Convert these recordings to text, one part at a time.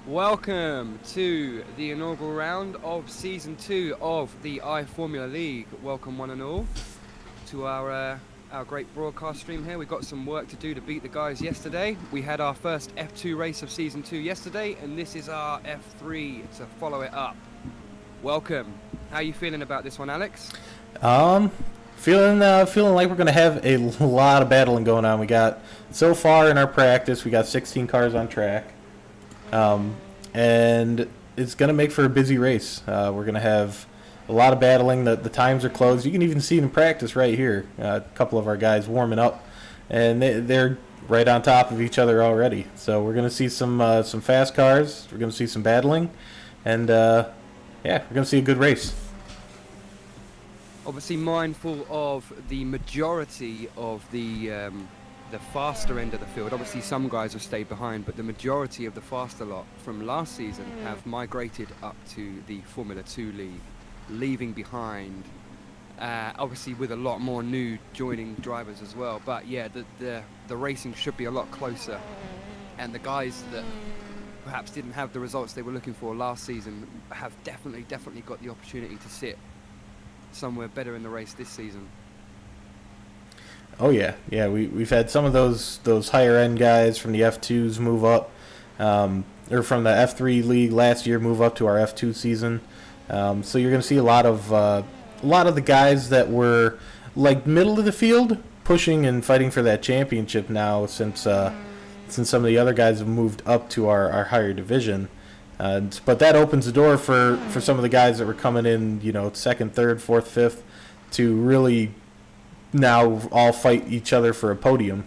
Welcome to the inaugural round of Season 2 of the iFormula League. Welcome one and all to our great broadcast stream here. We've got some work to do to beat the guys yesterday. We had our first F2 race of Season 2 yesterday, and this is our F3 to follow it up. Welcome. How are you feeling about this one, Alex? Feeling like we're gonna have a lot of battling going on. We got so far in our practice, we got 16 cars on track, and it's gonna make for a busy race. We're gonna have a lot of battling. The times are close. You can even see it in practice right here. A couple of our guys warming up, and they're right on top of each other already. So we're gonna see some fast cars. We're gonna see some battling, and yeah, we're gonna see a good race. Obviously mindful of the majority of the faster end of the field. Obviously some guys have stayed behind, but the majority of the faster lot from last season have migrated up to the Formula 2 League, leaving behind obviously with a lot more new joining drivers as well. But yeah, the racing should be a lot closer, and the guys that perhaps didn't have the results they were looking for last season have definitely got the opportunity to sit somewhere better in the race this season. Oh yeah. We've had some of those higher end guys from the F2s move up, or from the F3 league last year move up to our F2 season. So you're going to see a lot of the guys that were like middle of the field pushing and fighting for that championship now, since some of the other guys have moved up to our higher division. But that opens the door for some of the guys that were coming in, second, third, fourth, fifth, to really now all fight each other for a podium.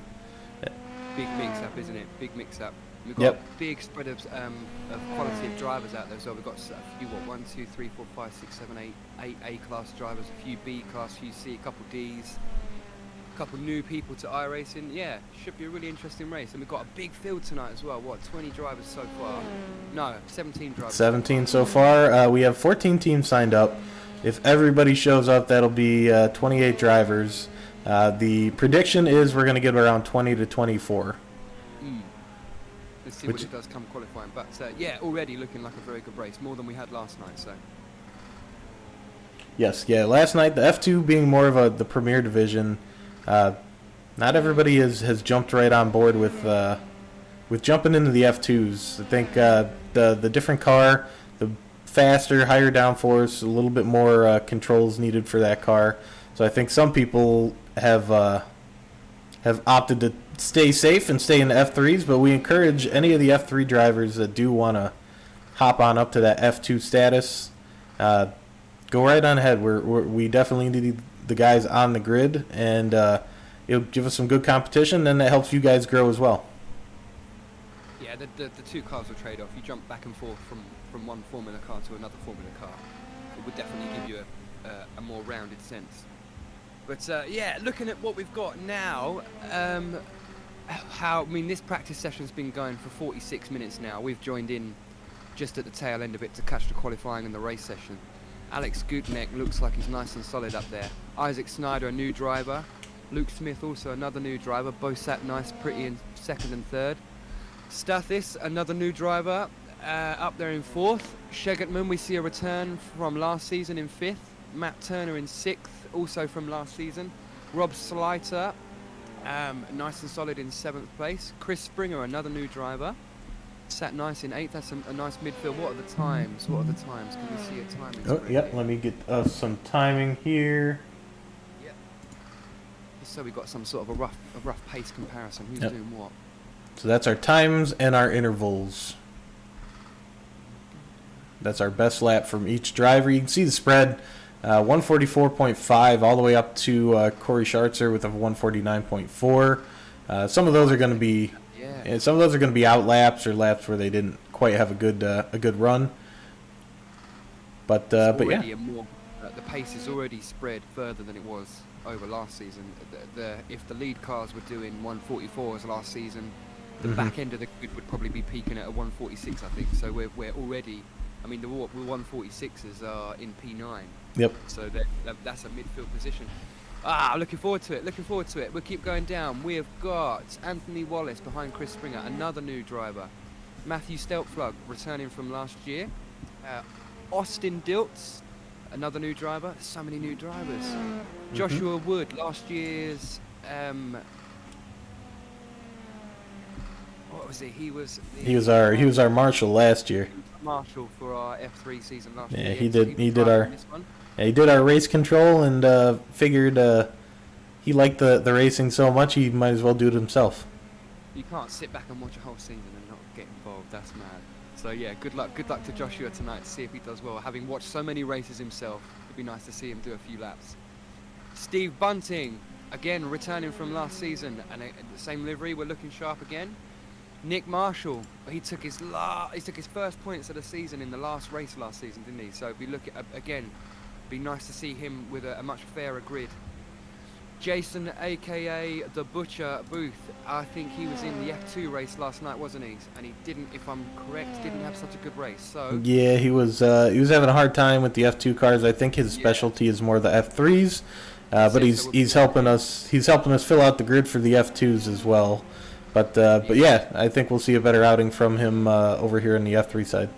Big mix-up, isn't it? Big mix-up. We've got a big spread of quality of drivers out there. So we've got a few, 1, 2, 3, 4, 5, 6, 7, 8 A-class drivers, a few B-class, a few C, a couple Ds, a couple new people to iRacing. Yeah, should be a really interesting race. And we've got a big field tonight as well. 20 drivers so far? No, 17 drivers. 17 so far. We have 14 teams signed up. If everybody shows up, that'll be 28 drivers. The prediction is we're going to get around 20 to 24. Let's see what it does come qualifying. But yeah, already looking like a very good race, more than we had last night. So. Yes, yeah. Last night, the F2 being more of the premier division, not everybody has jumped right on board with jumping into the F2s. I think the different car, the faster, higher downforce, a little bit more controls needed for that car. So I think some people have opted to stay safe and stay in the F3s, but we encourage any of the F3 drivers that do want to hop on up to that F2 status, go right on ahead. We definitely need the guys on the grid, and it'll give us some good competition, and that helps you guys grow as well. Yeah, the two cars will trade off. You jump back and forth from one Formula car to another Formula car. It would definitely give you a more rounded sense. But yeah, looking at what we've got now, this practice session's been going for 46 minutes now. We've joined in just at the tail end of it to catch the qualifying and the race session. Alex Gutneck looks like he's nice and solid up there. Isaac Snyder, a new driver. Luke Smith, also another new driver. Both sat nice, pretty in second and third. Stathis, another new driver, up there in fourth. Shegetman, we see a return from last season in fifth. Matt Turner in sixth, also from last season. Rob Slater, nice and solid in seventh place. Chris Springer, another new driver, sat nice in eighth. That's a nice midfield. What are the times? Can we see a timing? Oh, yep. Let me get some timing here. Yep. So we got some sort of a rough pace comparison. Who's doing what? So that's our times and our intervals. That's our best lap from each driver. You can see the spread, 144.5 all the way up to Corey Schartzer with a 149.4. Some of those are going to be, out laps or laps where they didn't quite have a good run. But yeah, the pace is already spread further than it was over last season. If the lead cars were doing 144s last season, the back end of the grid would probably be peaking at a 146, I think. So we're already, the 146s are in P9. Yep. So that's a midfield position. Looking forward to it. We'll keep going down. We have got Anthony Wallace behind Chris Springer, another new driver. Matthew Steltflug, returning from last year. Austin Diltz, another new driver. So many new drivers. Joshua Wood, last year's what was it? He was our marshal last year. Marshal for our F3 season last Yeah, year. he So did was our driving this one. yeah, he did our race control and figured he liked the racing so much he might as well do it himself. You can't sit back and watch a whole season and not get involved. That's mad. So yeah, good luck to Joshua tonight to see if he does well. Having watched so many races himself, it'd be nice to see him do a few laps. Steve Bunting, again returning from last season, and the same livery. We're looking sharp again. Nick Marshall, he took his first points of the season in the last race last season, didn't he? So if we look at again, be nice to see him with a much fairer grid. Jason, aka the Butcher Booth, I think he was in the F2 race last night, wasn't he? And he didn't, if I'm correct, didn't have such a good race. So yeah, he was having a hard time with the F2 cars. I think his specialty is more the F3s, but he's helping us fill out the grid for the F2s as well. But yeah, I think we'll see a better outing from him over here on the F3 side.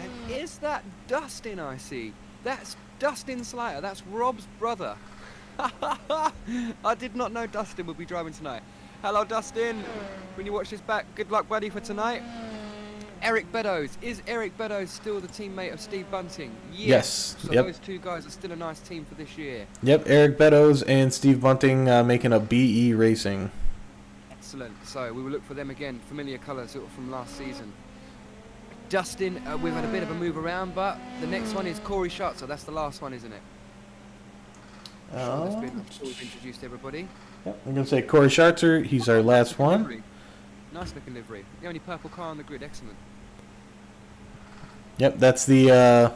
And is that Dustin I see? That's Dustin Slater. That's Rob's brother. I did not know Dustin would be driving tonight. Hello, Dustin. When you watch this back, good luck, buddy, for tonight. Eric Beddoes. Is Eric Beddoes still the teammate of Steve Bunting? Yes. So yep. Those two guys are still a nice team for this year. Yep, Eric Beddoes and Steve Bunting making a BE Racing. Excellent. So we will look for them again. Familiar colours from last season. Dustin, we've had a bit of a move around, but the next one is Corey Schatzer. That's the last one, isn't it? We've introduced everybody. Yep, I'm going to say Corey Schatzer. He's our last one. Livery. Nice looking livery. The only purple car on the grid. Excellent. Yep, that's the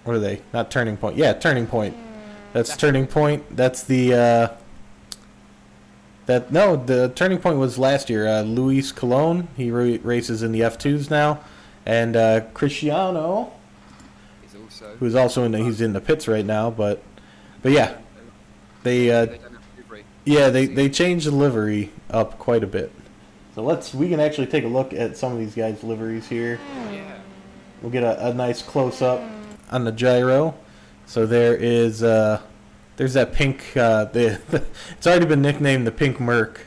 what are they? Not Turning Point. Yeah, Turning Point. That's Turning Point. That's the the Turning Point was last year. Luis Colon. He races in the F2s now, and Cristiano, who's also he's in the pits right now. But yeah, they they changed the livery up quite a bit. So we can actually take a look at some of these guys' liveries here. Yeah. We'll get a nice close up on the gyro. So there's that pink. It's already been nicknamed the Pink Merc.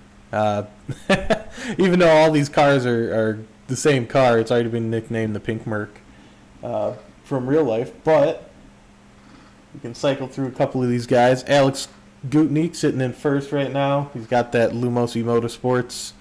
Even though all these cars are the same car, it's already been nicknamed the Pink Merc from real life. But we can cycle through a couple of these guys. Alex Gutnick sitting in first right now. He's got that Lumos Motorsports.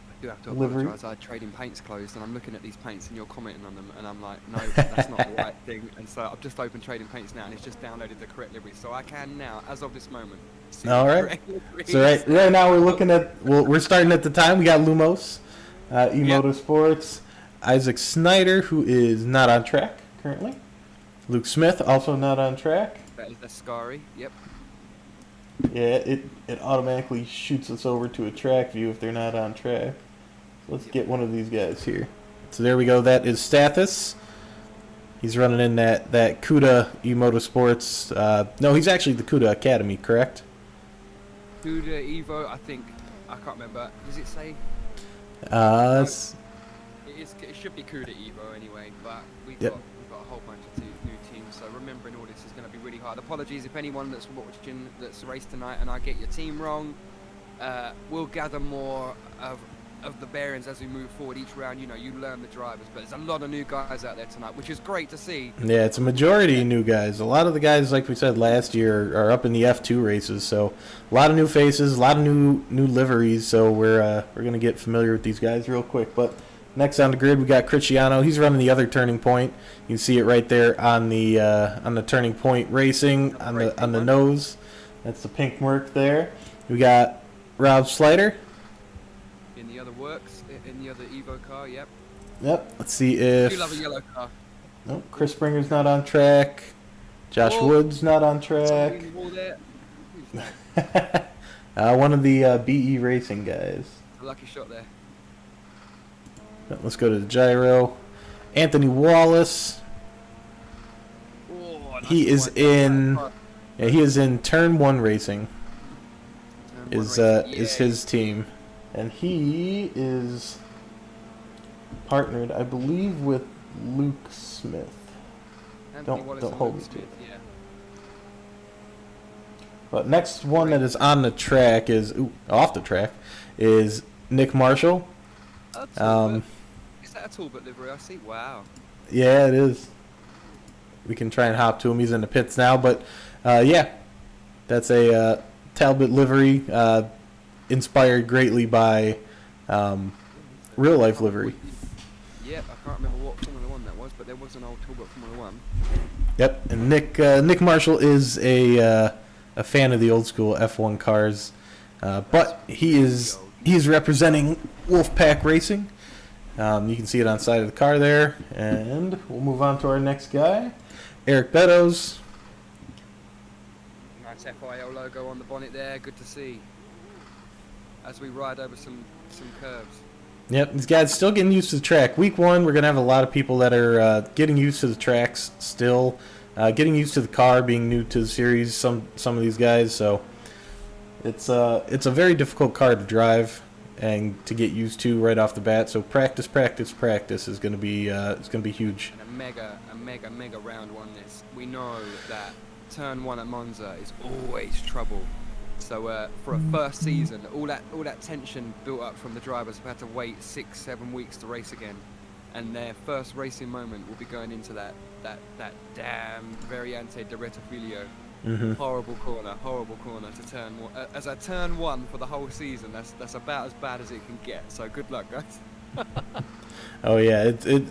I do have to livery. apologise. I had trading paints closed, and I'm looking at these paints, and you're commenting on them, and I'm like, no, that's not the right thing. And so I've just opened trading paints now, and it's just downloaded the correct livery, so I can now, as of this moment. See all right. So right now we're looking at we're starting at the time. We got Lumos, Motorsports, Isaac Snyder, who is not on track currently. Luke Smith also not on track. That is Ascari. Yep. Yeah, it automatically shoots us over to a track view if they're not on track. So let's get one of these guys here. So there we go. That is Stathis. He's running in that CUDA Motorsports. No, he's actually the CUDA Academy, correct? CUDA Evo, I think. I can't remember. Does it say? No, it should be CUDA Evo anyway, but we've got a whole bunch of new teams, so remembering all this is going to be really hard. Apologies if anyone that's watching that's raced tonight and I get your team wrong. We'll gather more of the bearings as we move forward each round. You learn the drivers, but there's a lot of new guys out there tonight, which is great to see. Yeah, it's a majority new guys. A lot of the guys, like we said last year, are up in the F2 races, so a lot of new faces, a lot of new liveries, so we're going to get familiar with these guys real quick. But next on the grid, we got Cristiano. He's running the other Turning Point. You can see it right there on the Turning Point Racing on the nose. That's the Pink Merc there. We got Rob Slider. In the other works, in the other Evo car, yep. Yep. Let's see if. You love a yellow car. Nope. Chris Springer's not on track. Josh Wood's not on track. One of the BE Racing guys. A lucky shot there. Let's go to the gyro. Anthony Wallace. Nice. He is in. Yeah, he is in Turn 1 Racing. Is his team, and he is partnered, I believe, with Luke Smith. Anthony Wallace don't and hold Luke me to Smith, it. yeah. But next one that is on the track is off the track is Nick Marshall. A Talbot. Is that a Talbot livery? I see. Wow. Yeah, it is. We can try and hop to him. He's in the pits now, but yeah, that's a Talbot livery, inspired greatly by real life livery. Yep, I can't remember what Formula One that was, but there was an old Talbot Formula One. Yep, and Nick Marshall is a fan of the old school F1 cars, but he's representing Wolfpack Racing. You can see it on the side of the car there, and we'll move on to our next guy, Eric Beddoes. Nice FIO logo on the bonnet there, good to see. As we ride over some curves. Yep, these guys still getting used to the track. Week 1, we're going to have a lot of people that are getting used to the tracks still, getting used to the car, being new to the series, some of these guys. So it's a very difficult car to drive and to get used to right off the bat. So practice is going to be huge. And a mega round one. We know that turn 1 at Monza is always trouble. So for a first season, all that tension built up from the drivers who had to wait 6-7 weeks to race again, and their first racing moment will be going into that damn Variante di Rettifilo. Horrible corner to turn one. As a turn 1 for the whole season, that's about as bad as it can get. So good luck, guys. Oh yeah, it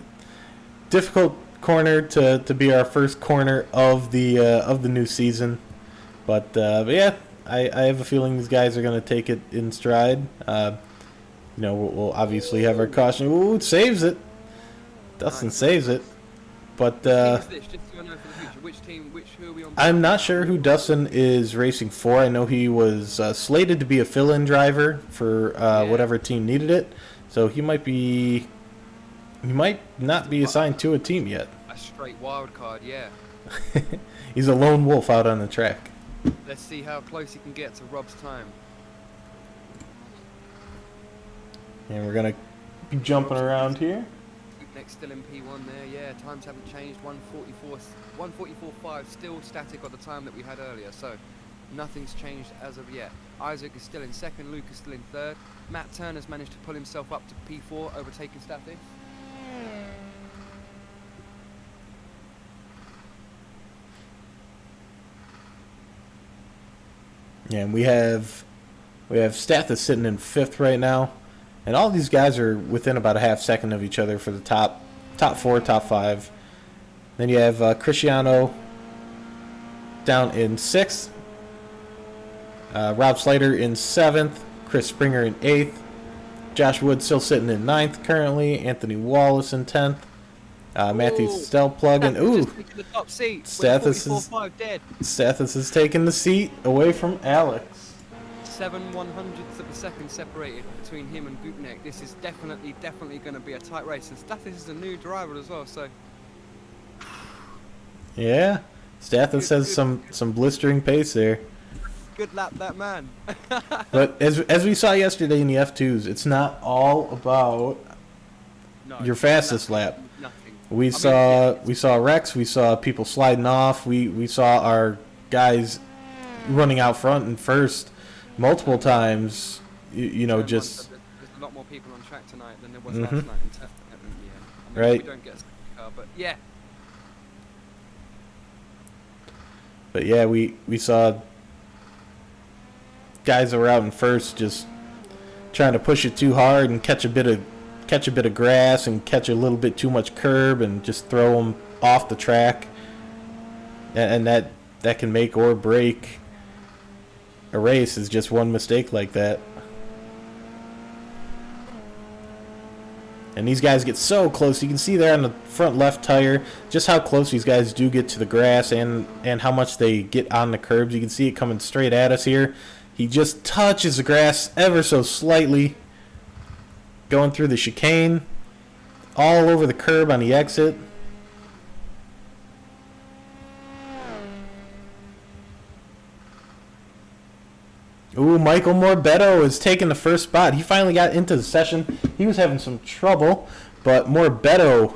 difficult corner to be our first corner of the new season, but yeah. I have a feeling these guys are going to take it in stride. We'll obviously have our caution. Ooh, it saves it. Dustin saves it. But who are we on? I'm not sure who Dustin is racing for. I know he was slated to be a fill-in driver for whatever team needed it. So he might not be assigned to a team yet. A straight wild card, yeah. He's a lone wolf out on the track. Let's see how close he can get to Rob's time. And we're going to be jumping around here. Next still in P1 there, yeah, times haven't changed, 144.5, still static at the time that we had earlier, so nothing's changed as of yet. Isaac is still in second, Luke is still in third. Matt Turner's managed to pull himself up to P4, overtaking Stathis. Yeah, and we have Stathis sitting in 5th right now, and all these guys are within about a half second of each other for the top 4, top 5. Then you have Cristiano down in 6th, Rob Slater in 7th, Chris Springer in 8th, Josh Wood still sitting in 9th currently, Anthony Wallace in 10th. Matthew Stelplug and the top seat. Stathis is taking the seat away from Alex. 7/100ths of a second separated between him and Gutneck. This is definitely going to be a tight race, and Stathis is a new driver as well. So yeah, Stathis has some blistering pace there. Good lap, that man. But as we saw yesterday in the F2s, it's not all about your fastest lap. We saw wrecks. We saw people sliding off. We saw our guys running out front and first multiple times. Just there's a lot more people on track tonight than there was last night. Right. We don't get a car, but yeah. But yeah, we saw guys that were out in first just trying to push it too hard and catch a bit of grass and catch a little bit too much curb and just throw them off the track, and that can make or break a race. Is just one mistake like that. And these guys get so close. You can see there on the front left tire just how close these guys do get to the grass and how much they get on the curbs. You can see it coming straight at us here. He just touches the grass ever so slightly, going through the chicane, all over the curb on the exit. Ooh, Michael Morbetto is taking the first spot. He finally got into the session. He was having some trouble, But Morbeto,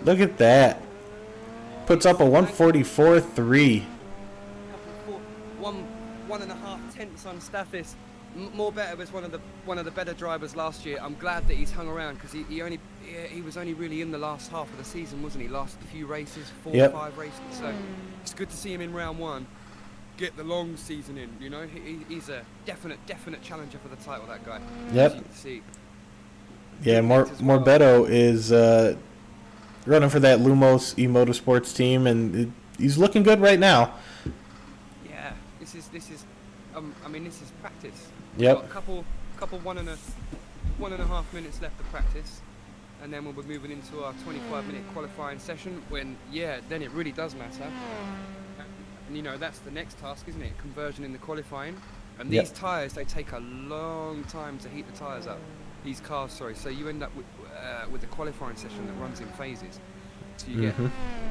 look at that. Puts up a 144.3. One and a half tenths on Stathis. Morbeto was one of the better drivers last year. I'm glad that he's hung around because he was only really in the last half of the season, wasn't he? Last few races, 4 or 5 races. So it's good to see him in round 1. Get the long season in, you know. He's a definite challenger for the title. That guy. Yep. As you can see. Yeah, Morbeto is running for that Lumos eMotorsports team, and he's looking good right now. Yeah, this is I mean, this is practice. Yep. Got a couple 1.5 minutes left of practice, and then we'll be moving into our 25-minute qualifying session. When then it really does matter. And you know, that's the next task, isn't it? Conversion in the qualifying. And these tyres, they take a long time to heat the tyres up. These cars, sorry. So you end up with the qualifying session that runs in phases. So you get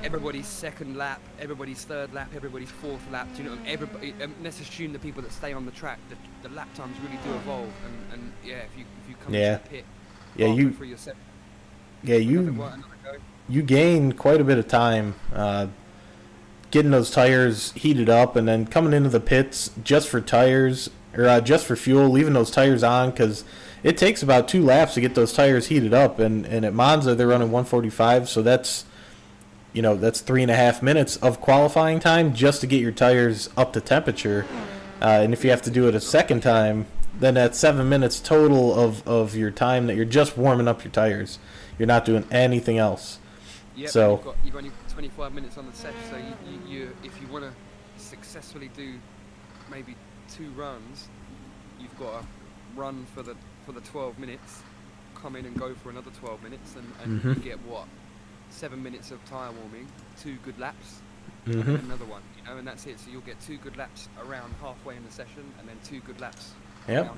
everybody's second lap, everybody's third lap, everybody's fourth lap. Do you know? Everybody. Let's assume the people that stay on the track, the lap times really do evolve. And yeah, if you come to the pit, for your set. Yeah, you gain quite a bit of time. Getting those tires heated up and then coming into the pits just for tires or just for fuel, leaving those tires on because it takes about 2 laps to get those tires heated up. And at Monza they're running 145, so that's 3.5 minutes of qualifying time just to get your tires up to temperature. And if you have to do it a second time, then that's 7 minutes total of your time that you're just warming up your tires. You're not doing anything else. Yep, so you've only got 25 minutes on the set, so you if you want to successfully do maybe 2 runs, you've got to run for the 12 minutes, come in and go for another 12 minutes, and you get 7 minutes of tyre warming, 2 good laps, and then another one, you know, and that's it. So you'll get 2 good laps around halfway in the session, and then 2 good laps around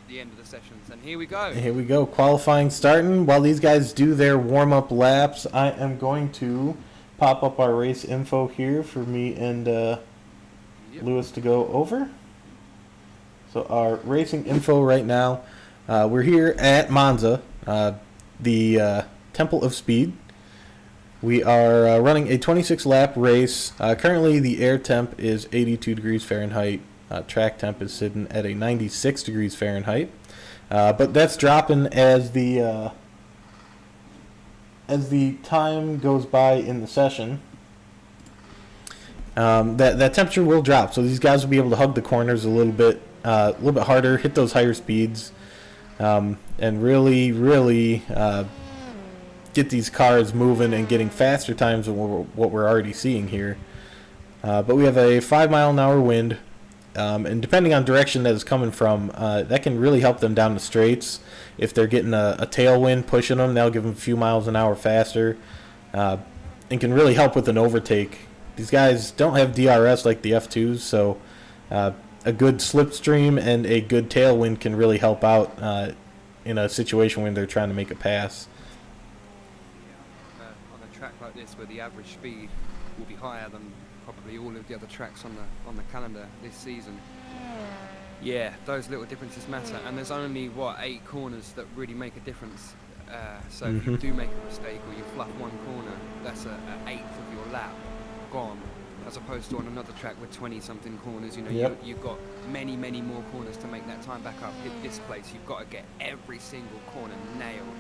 the end of the sessions. And here we go. Here we go. Qualifying starting. While these guys do their warm-up laps, I am going to pop up our race info here for me and Lewis to go over. So our racing info right now, we're here at Monza, the Temple of Speed. We are running a 26-lap race. Currently the air temp is 82 degrees Fahrenheit. Track temp is sitting at a 96 degrees Fahrenheit, but that's dropping as the time goes by in the session. That temperature will drop, so these guys will be able to hug the corners a little bit harder, hit those higher speeds, and really get these cars moving and getting faster times than what we're already seeing here. But we have a 5-mile-an-hour wind. And depending on direction that is coming from, that can really help them down the straights. If they're getting a tailwind pushing them, that'll give them a few miles an hour faster, and can really help with an overtake. These guys don't have DRS like the F2s, so a good slipstream and a good tailwind can really help out in a situation when they're trying to make a pass. On a track like this, where the average speed will be higher than probably all of the other tracks on the calendar this season. Yeah, those little differences matter, and there's only 8 corners that really make a difference. So if you do make a mistake or you fluff one corner, that's an eighth of your lap gone, as opposed to on another track with 20-something corners. You know, you've got many more corners to make that time back up. At this place, you've got to get every single corner nailed.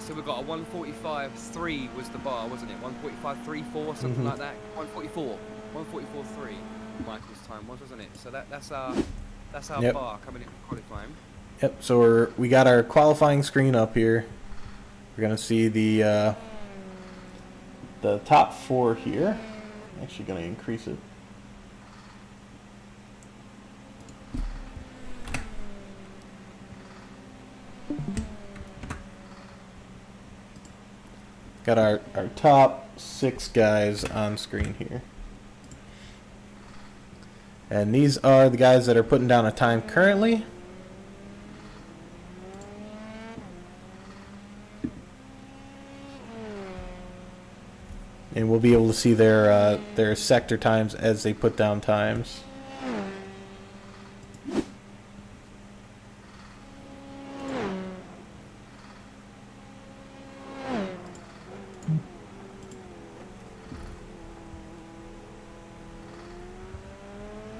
So we've got a 145.3 was the bar, wasn't it? 145.34, something like that. 144.3 Michael's time was, wasn't it? So that's our bar coming in for qualifying. Yep. So we got our qualifying screen up here. We're gonna see the top 4 here. I'm actually gonna increase it. Got our top 6 guys on screen here. And these are the guys that are putting down a time currently. And we'll be able to see their sector times as they put down times.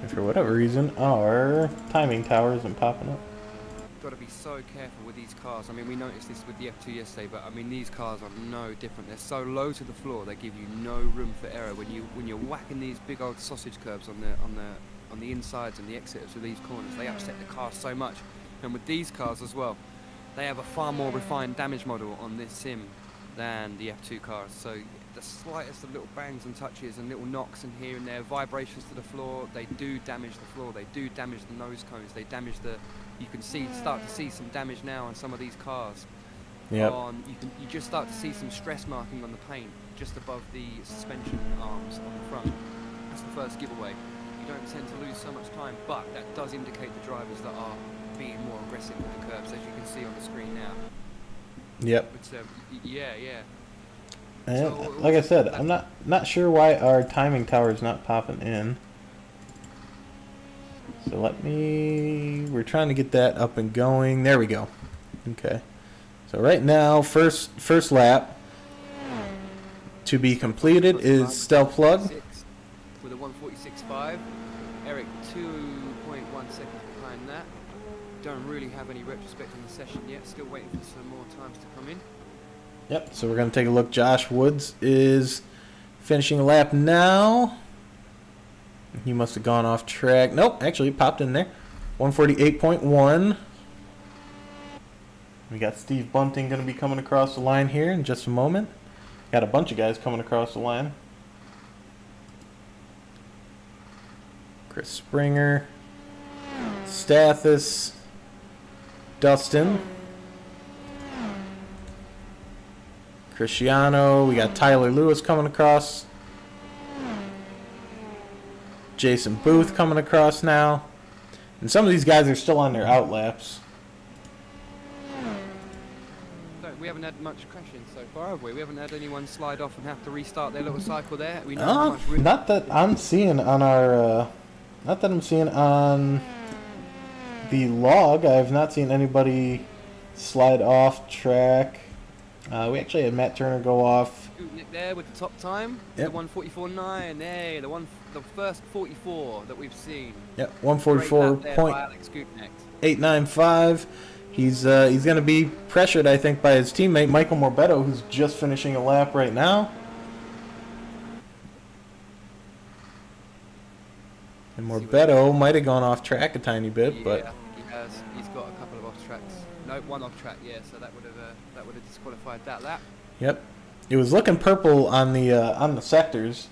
And for whatever reason, our timing tower isn't popping up. Got to be so careful with these cars. I mean, we noticed this with the F2 yesterday, but I mean, these cars are no different. They're so low to the floor, they give you no room for error when you're whacking these big old sausage curbs on the insides and the exits of these corners. They upset the car so much. And with these cars as well, they have a far more refined damage model on this sim than the F2 cars. So the slightest of little bangs and touches and little knocks in here and there, vibrations to the floor, they do damage the floor. They do damage the nose cones. They damage the. You can start to see some damage now on some of these cars. Yep. You just start to see some stress marking on the paint just above the suspension arms on the front. That's the first giveaway. You don't tend to lose so much time, but that does indicate the drivers that are being more aggressive with the curbs, as you can see on the screen now. Yep. But, yeah. And So, like I said, I'm not sure why our timing tower is not popping in. So we're trying to get that up and going. There we go. Okay. So right now, first lap to be completed is Stel Plug. With a 146.5. Eric 2.1 seconds behind that. Don't really have any retrospect in the session yet. Still waiting for some more times to come in. Yep. So we're going to take a look. Josh Woods is finishing a lap now. He must have gone off track. Nope, actually it popped in there. 148.1. We got Steve Bunting going to be coming across the line here in just a moment. Got a bunch of guys coming across the line. Chris Springer, Stathis, Dustin, Cristiano. We got Tyler Lewis coming across. Jason Booth coming across now. And some of these guys are still on their out laps. So we haven't had much crashing so far, have we? We haven't had anyone slide off and have to restart their little cycle there. We know how much room. Not that I'm seeing on our not that I'm seeing on the log. I have not seen anybody slide off track. We actually had Matt Turner go off. Nick there with the top time. Yep. The 144.9. Hey, the first 44 that we've seen. Yep, 144.895. He's going to be pressured, I think, by his teammate Michael Morbetto, who's just finishing a lap right now. And Morbetto might have gone off track a tiny bit, Yeah, but he has. He's got a couple of off tracks. No, one off track. Yeah, so that would have disqualified that lap. yep, it was looking purple on the sectors.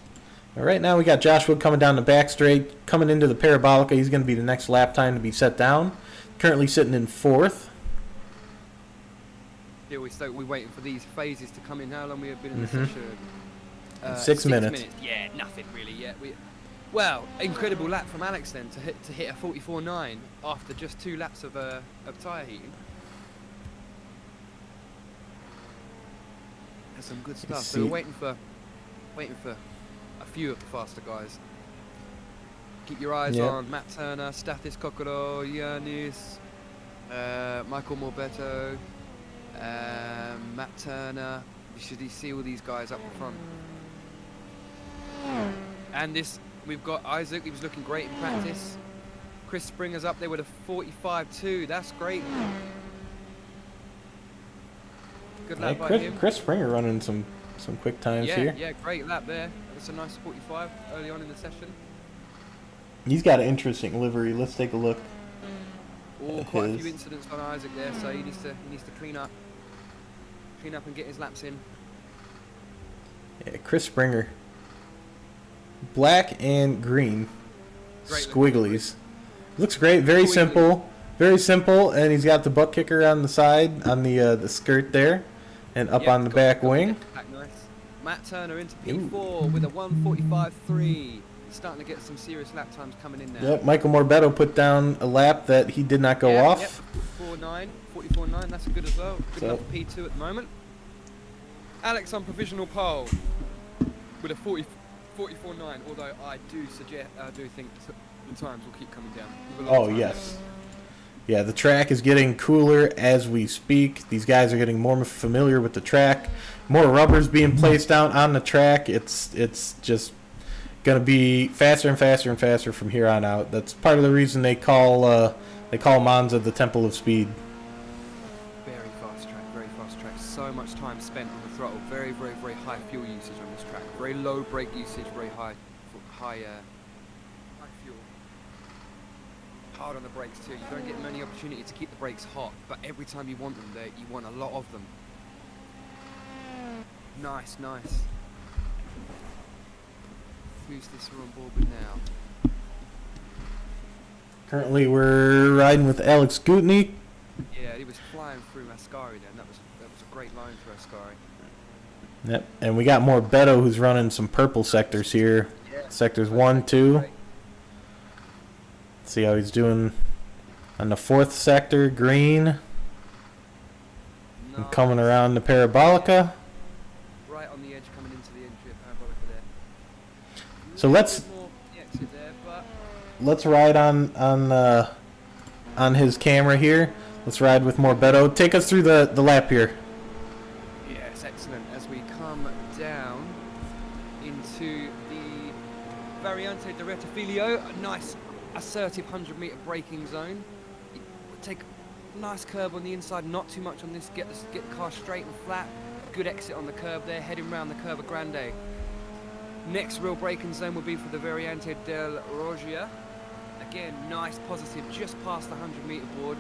But right now we got Josh Wood coming down the back straight, coming into the Parabolica. He's going to be the next lap time to be set down. Currently sitting in fourth. Yeah, we're waiting for these phases to come in. How long we have been in the session? 6 minutes. Yeah, nothing really yet. Well, incredible lap from Alex then to hit a 44.9 after just 2 laps of tyre heating. That's some good stuff. So we're waiting for a few of the faster guys. Keep your eyes on Matt Turner, Stathis Kokoro, Yanis, Michael Morbetto, Matt Turner. You should see all these guys up front. And we've got Isaac. He was looking great in practice. Chris Springer's up there with a 45.2. That's great. Good lap by him. Chris Springer running some quick times here. Yeah, great lap there. That's a nice 45 early on in the session. He's got an interesting livery. Let's take a look. Quite a few incidents on Isaac there, so he needs to clean up and get his laps in. Yeah, Chris Springer. Black and green. Great squigglies. Looks great. Very simple. Very simple. And he's got the butt kicker on the side, on the skirt there, and up on the back wing. Nice. Matt Turner into P4 with a 145.3. He's starting to get some serious lap times coming in now. Yep, Michael Morbetto put down a lap that he did not go off. Yep, 44.9, that's good as well. Good enough for P2 at the moment. Alex on provisional pole with a 44.9, although I do think the times will keep coming down. Oh, yes. Yeah, the track is getting cooler as we speak. These guys are getting more familiar with the track. More rubbers being placed down on the track. It's going to be faster and faster and faster from here on out. That's part of the reason they call Monza the Temple of Speed. Very fast track, very fast track. So much time spent on the throttle. Very, very, very high fuel usage on this track. Very low brake usage, very high fuel. Hard on the brakes too. You don't get many opportunity to keep the brakes hot, but every time you want them there, you want a lot of them. Nice, nice. Who's this we're on board with now? Currently, we're riding with Alex Gutnick. Yeah, he was flying through Ascari then. That was a great line through Ascari. Yep, and we got more Beto who's running some purple sectors here. Yeah. Sectors 1, 2. See how he's doing on the 4th sector, green. Nice. And coming around the Parabolica. Right on the edge coming into the entry of Parabolica there. So let's ride on his camera here. Let's ride with more Beto. Take us through the lap here. Yes, excellent. As we come down into the Variante di Rettifilio, a nice assertive 100-meter braking zone. Take a nice curve on the inside, not too much on this. Get the car straight and flat. Good exit on the curve there, heading round the Curva Grande. Next real braking zone will be for the Variante del Roggia. Again, nice positive, just past the 100-meter board.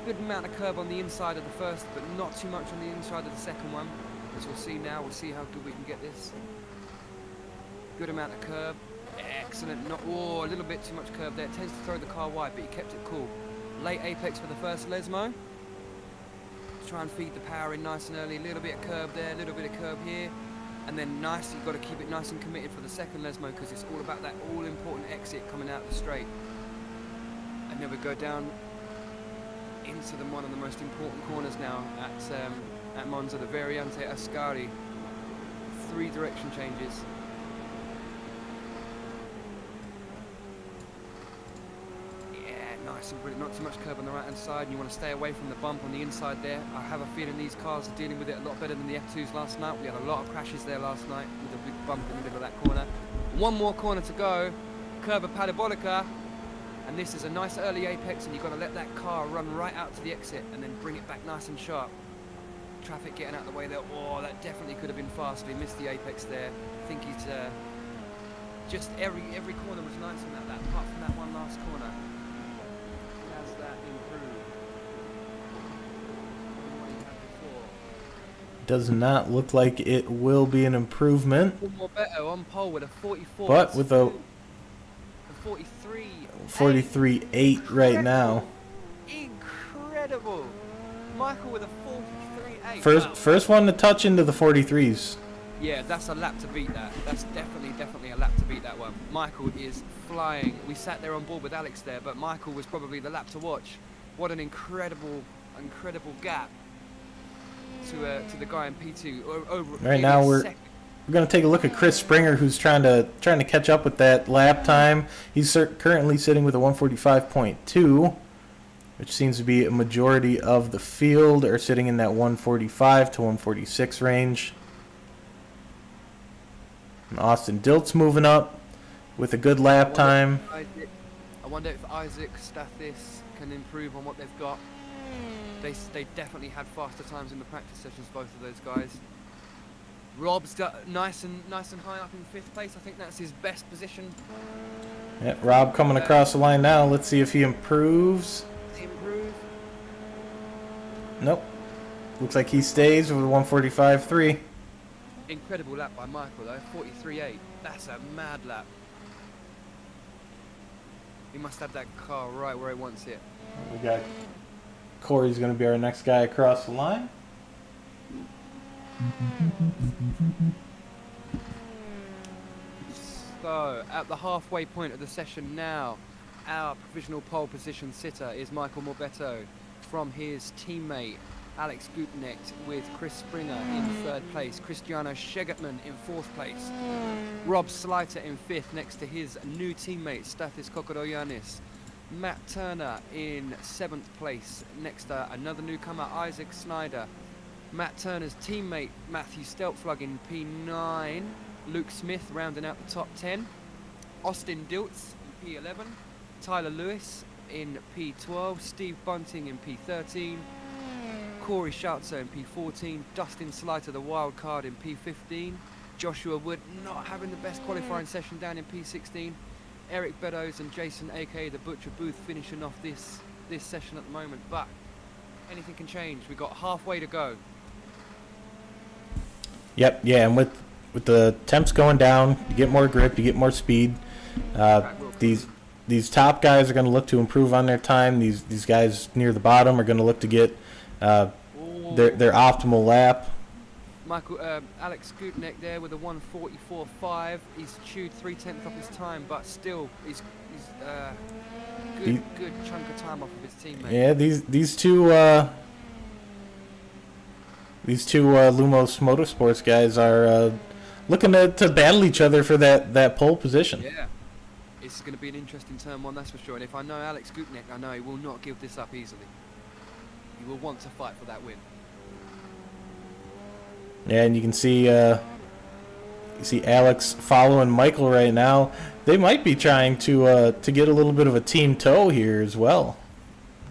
Good amount of curve on the inside of the first, but not too much on the inside of the second one. As we'll see now, we'll see how good we can get this. Good amount of curve. Excellent. Not, a little bit too much curve there. It tends to throw the car wide, but he kept it cool. Late apex for the first Lesmo. Try and feed the power in nice and early. A little bit of curve there, a little bit of curve here. And then nice, you've got to keep it nice and committed for the second Lesmo, because it's all about that all-important exit coming out of the straight. And then we go down into one of the most important corners now at Monza, the Variante Ascari. 3 direction changes. Nice and brilliant, not too much curve on the right hand side, and you want to stay away from the bump on the inside there. I have a feeling these cars are dealing with it a lot better than the F2s last night. We had a lot of crashes there last night with a big bump in the middle of that corner. One more corner to go, Curva Parabolica, and this is a nice early apex, and you've got to let that car run right out to the exit and then bring it back nice and sharp. Traffic getting out of the way there. Oh, that definitely could have been faster. He missed the apex there. I think he's just every corner was nice in that lap, apart from that one last corner. Does not look like it will be an improvement. One more better on pole with a 44. But with a 43.8 right now. Incredible. Michael with a 43.8. First one to touch into the 43s. Yeah, that's a lap to beat that. That's definitely a lap to beat that one. Michael is flying. We sat there on board with Alex there, but Michael was probably the lap to watch. What an incredible gap to the guy in P2. Over right now we're going to take a look at Chris Springer, who's trying to catch up with that lap time. He's currently sitting with a 145.2, which seems to be a majority of the field are sitting in that 145 to 146 range. And Austin Dilt's moving up with a good lap time. I wonder if Isaac Stathis can improve on what they've got. They definitely had faster times in the practice sessions, both of those guys. Rob's nice and high up in 5th place. I think that's his best position. Yeah, Rob coming across the line now. Let's see if he improves. Nope. Looks like he stays with a 145.3. Incredible lap by Michael though, 43.8. That's a mad lap. He must have that car right where he wants it. We got Corey's going to be our next guy across the line. So, at the halfway point of the session now, our provisional pole position sitter is Michael Morbetto from his teammate Alex Gutnick, with Chris Springer in 3rd place, Cristiano Schegertman in 4th place, Rob Sleiter in 5th next to his new teammate Stathis Kokoroyanis, Matt Turner in 7th place next to another newcomer, Isaac Snyder, Matt Turner's teammate Matthew Steltflug in P9, Luke Smith rounding out the top 10. Austin Diltz in P11. Tyler Lewis in P12. Steve Bunting in P13. Corey Schautzer in P14. Dustin Slater, the wild card, in P15. Joshua Wood not having the best qualifying session down in P16. Eric Beddoes and Jason, aka the Butcher Booth, finishing off this session at the moment. But anything can change. We've got halfway to go. Yep, yeah, and with the temps going down, you get more grip, you get more speed. These top guys are going to look to improve on their time. These guys near the bottom are going to look to get their optimal lap. Alex Skutnek there with a 1:44.5. He's chewed 3/10 off his time, but still he's good chunk of time off of his teammate. Yeah, these two Lumos Motorsports guys are looking to battle each other for that pole position. Yeah, it's going to be an interesting turn one, that's for sure. And if I know Alex Skutnek, I know he will not give this up easily. He will want to fight for that win. Yeah, and you see Alex following Michael right now. They might be trying to get a little bit of a team tow here as well.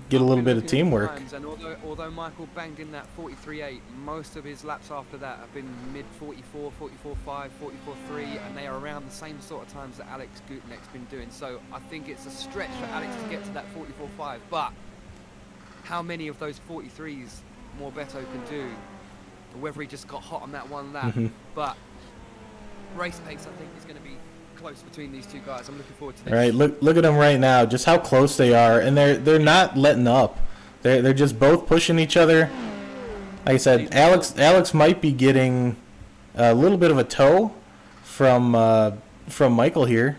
Get a little bit of teamwork. And although Michael banged in that 43.8, most of his laps after that have been mid 44, 44.5, 44.3, and they are around the same sort of times that Alex Gutenek's been doing. So I think it's a stretch for Alex to get to that 44.5. But how many of those 43s Morbeto can do? Or whether he just got hot on that one lap. But race pace, I think, is going to be close between these two guys. I'm looking forward to this. All right, look at them right now, just how close they are, and they're not letting up. They're just both pushing each other. Like I said, Alex might be getting a little bit of a tow from Michael here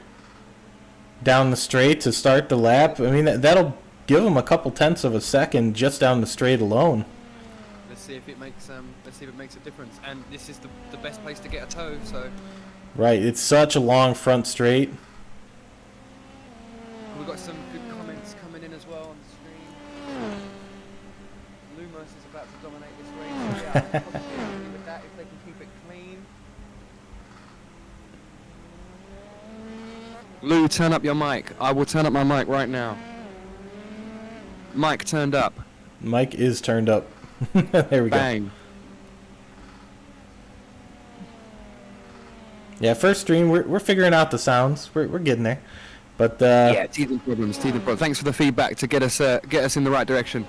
down the straight to start the lap. I mean, that'll give him a couple tenths of a second just down the straight alone. Let's see if it makes a difference. And this is the best place to get a tow. So. Right, it's such a long front straight. We've got some good comments coming in as well on the screen. Lumos is about to dominate this race. Yeah, I'm probably happy with that if they can keep it clean. Lou, turn up your mic. I will turn up my mic right now. Mic turned up. Mic is turned up. There we Bang. go. Yeah, first stream, we're figuring out the sounds. We're getting there, but yeah, teething problems. Thanks for the feedback to get us in the right direction.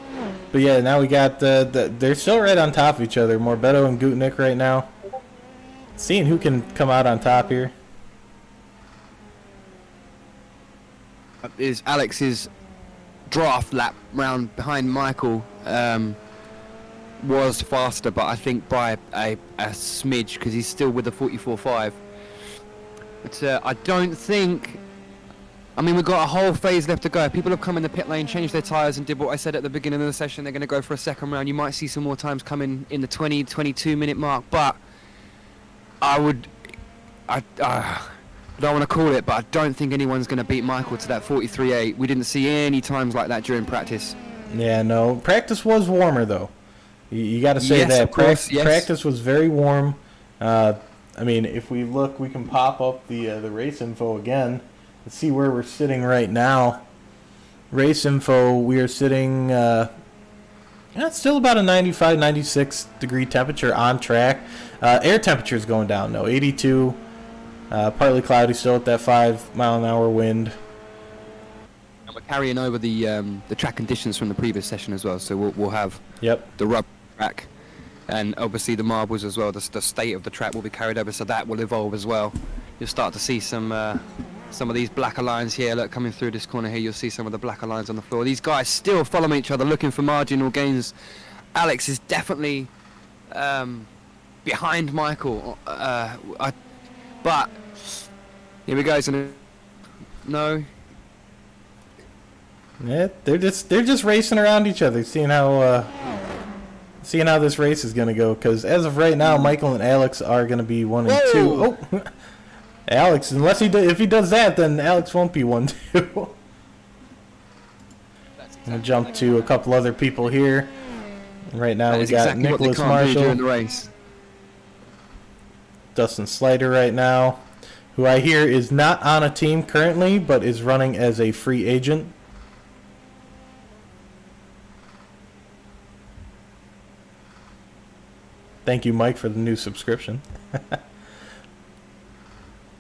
But yeah, now we got they're still right on top of each other. Morbeto and Gutenek right now. Seeing who can come out on top here. Is Alex's draft lap round behind Michael was faster, but I think by a smidge because he's still with the 44.5. But I don't think. I mean, we've got a whole phase left to go. People have come in the pit lane, changed their tyres, and did what I said at the beginning of the session. They're going to go for a second round. You might see some more times coming in the 20, 22 minute mark. But I don't want to call it, but I don't think anyone's going to beat Michael to that 43.8. We didn't see any times like that during practice. Yeah, no. Practice was warmer though. You got to say yes, that. Of course, yes. Practice was very warm. I mean, if we look, we can pop up the race info again. Let's see where we're sitting right now. Race info, we are sitting, it's still about a 95, 96 degree temperature on track. Air temperature is going down, though, 82. Partly cloudy still at that 5 mile an hour wind. And we're carrying over the track conditions from the previous session as well, so we'll have Yep. the rubber track. And obviously the marbles as well, the state of the track will be carried over, so that will evolve as well. You'll start to see some of these blacker lines here. Look, coming through this corner here, you'll see some of the blacker lines on the floor. These guys still following each other, looking for marginal gains. Alex is definitely behind Michael, but here we go. No. Yeah, they're just racing around each other, seeing how this race is going to go. Because as of right now, Michael and Alex are going to be 1 and 2. Oh, Alex, unless if he does that, then Alex won't be 1-2. I'm going to jump to a couple other people here. Right now we got Nicholas Marshall. During the race. Dustin Slider right now, who I hear is not on a team currently, but is running as a free agent. Thank you, Mike, for the new subscription.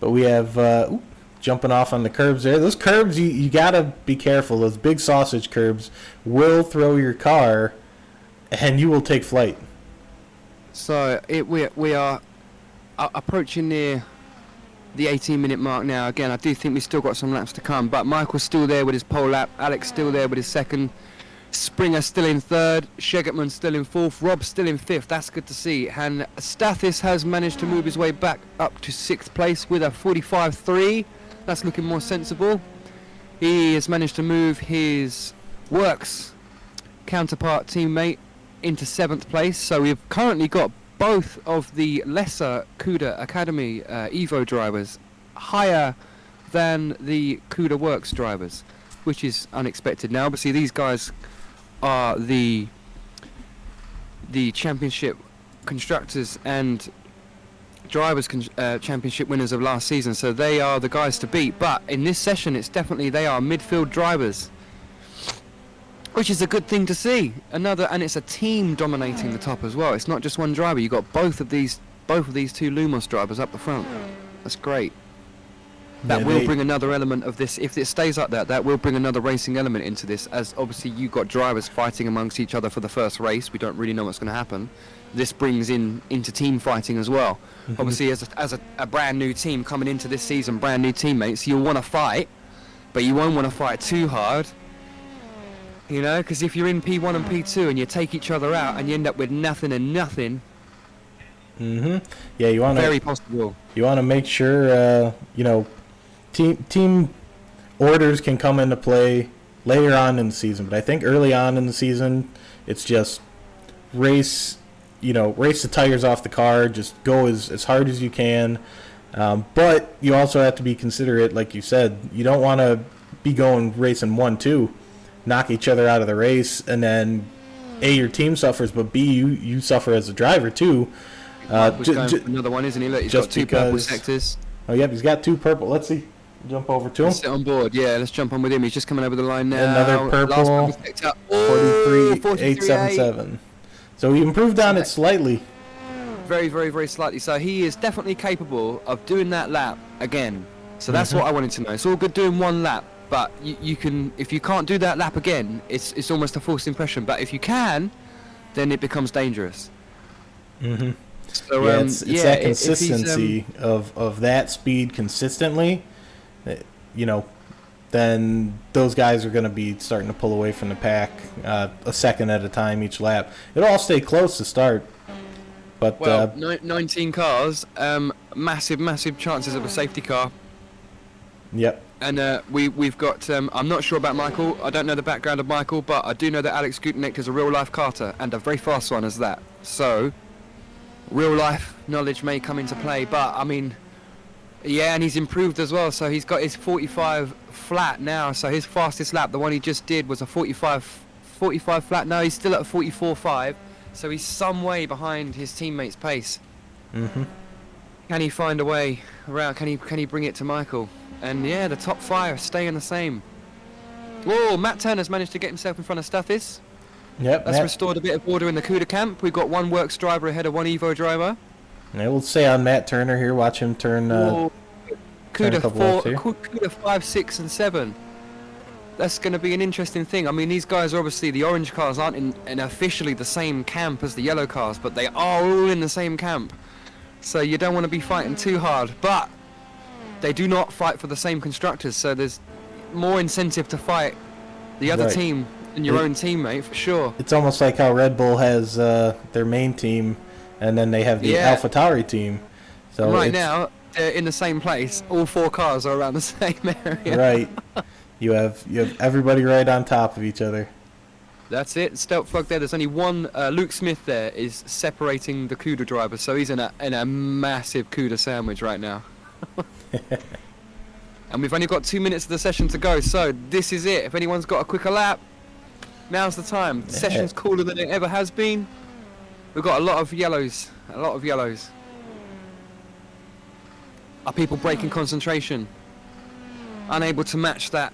But we have jumping off on the curbs there. Those curbs, you gotta be careful. Those big sausage curbs will throw your car, and you will take flight. So we are approaching near the 18-minute mark now. Again, I do think we've still got some laps to come, but Michael's still there with his pole lap. Alex still there with his second. Springer still in third. Shegetman still in fourth. Rob still in fifth. That's good to see. And Stathis has managed to move his way back up to sixth place with a 45.3. That's looking more sensible. He has managed to move his Works counterpart teammate into seventh place. So we've currently got both of the lesser CUDA Academy Evo drivers higher than the CUDA Works drivers, which is unexpected. Now, obviously, these guys are the championship constructors and drivers championship winners of last season, so they are the guys to beat. But in this session, it's definitely they are midfield drivers, which is a good thing to see. And it's a team dominating the top as well. It's not just one driver. You've got both of these two Lumos drivers up the front. That's great. That will bring another element of this. If it stays like that, that will bring another racing element into this, as obviously you've got drivers fighting amongst each other for the first race. We don't really know what's going to happen. This brings into team fighting as well. Mm-hmm. Obviously, as a brand new team coming into this season, brand new teammates, you'll want to fight, but you won't want to fight too hard. You know, because if you're in P1 and P2 and you take each other out and you end up with nothing and nothing. Yeah, you want to. Very possible. You want to make sure, team orders can come into play later on in the season, but I think early on in the season, it's just race the tires off the car, just go as hard as you can. But you also have to be considerate, like you said. You don't want to be going racing 1-2, knock each other out of the race, and then A, your team suffers, but B, you suffer as a driver too. Another one, isn't he? Look, he's got two purple sectors. Oh, yep, he's got two purple. Let's see. Jump over to him. Let's sit on board. Yeah, let's jump on with him. He's just coming over the line now. Another purple. 43,877. So he improved on it slightly. Very, very, very slightly. So he is definitely capable of doing that lap again. So that's what I wanted to know. It's all good doing one lap, but you can, if you can't do that lap again, it's almost a false impression. But if you can, then it becomes dangerous. So, yeah, it's that consistency of that speed consistently. Then those guys are going to be starting to pull away from the pack a second at a time each lap. It'll all stay close to start. But 19 cars, massive chances of a safety car. Yep. And we've got, I'm not sure about Michael. I don't know the background of Michael, but I do know that Alex Gutenek is a real-life karter, and a very fast one as that. So, real-life knowledge may come into play, but, I mean, yeah, and he's improved as well. So he's got his 45 flat now. So his fastest lap, the one he just did, was a 45 flat. Now he's still at a 44.5. So he's some way behind his teammates' pace. Can he find a way around? Can he bring it to Michael? And yeah, the top five staying the same. Whoa, Matt Turner's managed to get himself in front of Stathis. Yep. That's restored a bit of order in the CUDA camp. We've got one Works driver ahead of one Evo driver. I will say on Matt Turner here, watch him turn. CUDA 5, 6, and 7. That's going to be an interesting thing. I mean, these guys are obviously, the orange cars aren't in officially the same camp as the yellow cars, but they are all in the same camp. So you don't want to be fighting too hard, but they do not fight for the same constructors, so there's more incentive to fight the other team than your own teammate, for sure. It's almost like how Red Bull has their main team, and then they have the AlphaTauri team. So right now, they're in the same place. All four cars are around the same area. Right. You have everybody right on top of each other. That's it. Stealth Plug there. There's only one. Luke Smith there is separating the CUDA drivers, so he's in a massive CUDA sandwich right now. And we've only got 2 minutes of the session to go, so this is it. If anyone's got a quicker lap, now's the time. The session's cooler than it ever has been. We've got a lot of yellows. Are people breaking concentration? Unable to match that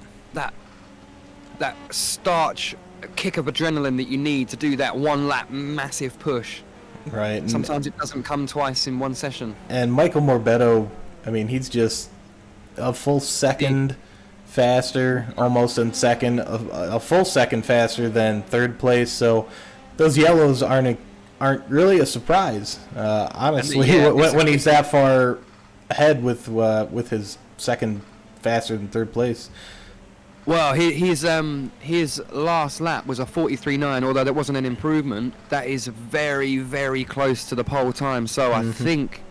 starch kick of adrenaline that you need to do that one lap massive push. Right. Sometimes it doesn't come twice in one session. And Michael Morbetto, I mean, he's just a full second faster, almost in second, a full second faster than third place. So those yellows aren't really a surprise, honestly. Yeah, when he's that far ahead with his second faster than third place. Well, his last lap was a 43.9, although that wasn't an improvement. That is very, very close to the pole time. So I think,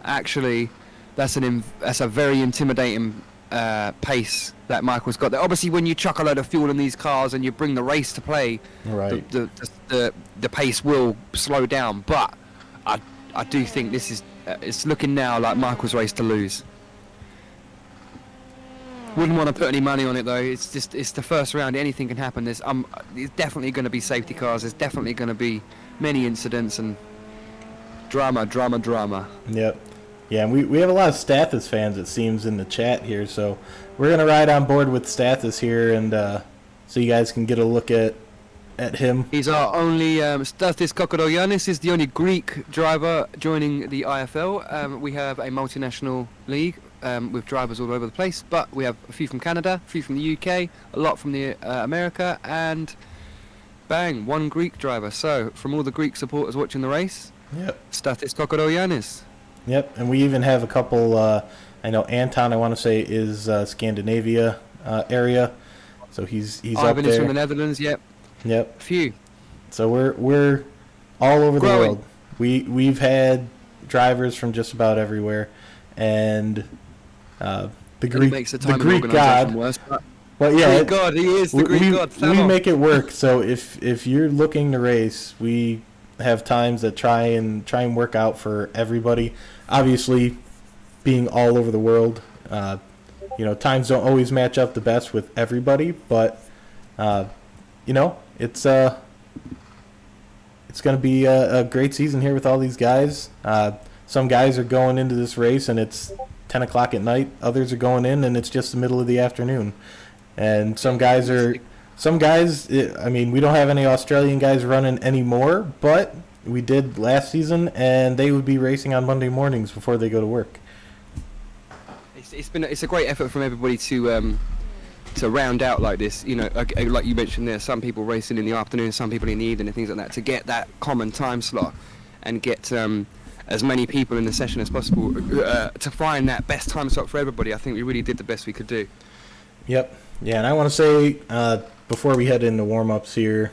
actually, that's a very intimidating pace that Michael's got there. Obviously, when you chuck a load of fuel in these cars and you bring the race to play, right, the pace will slow down. But I do think this is it's looking now like Michael's race to lose. Wouldn't want to put any money on it though. It's the first round. Anything can happen. There's definitely going to be safety cars. There's definitely going to be many incidents and drama. Yep. Yeah, and we have a lot of Stathis fans, it seems, in the chat here. So we're going to ride on board with Stathis here, and so you guys can get a look at him. He's our only Stathis Kokorogiannis is the only Greek driver joining the IFL. We have a multinational league with drivers all over the place, but we have a few from Canada, a few from the UK, a lot from the America, and bang, one Greek driver. So from all the Greek supporters watching the race, yep, Stathis Kokorogiannis. Yep, and we even have a couple. I know Anton, I want to say, is Scandinavia area, so he's Ivan up there. is from the Netherlands. Yep. Yep. Few. So we're all over the world. We've had drivers from just about everywhere, and the Greek god. Worse, well, yeah, Greek god, he is the Greek god. We make it work. So if you're looking to race, we have times that try and work out for everybody. Obviously, being all over the world, times don't always match up the best with everybody, but it's going to be a great season here with all these guys. Some guys are going into this race and it's 10 o'clock at night. Others are going in and it's just the middle of the afternoon. And some guys, we don't have any Australian guys running anymore, but we did last season, and they would be racing on Monday mornings before they go to work. It's a great effort from everybody to round out like this. Like you mentioned there, some people racing in the afternoon, some people in the evening, and things like that, to get that common time slot and get as many people in the session as possible to find that best time slot for everybody. I think we really did the best we could do. Yep. Yeah, and I want to say before we head into warm-ups here,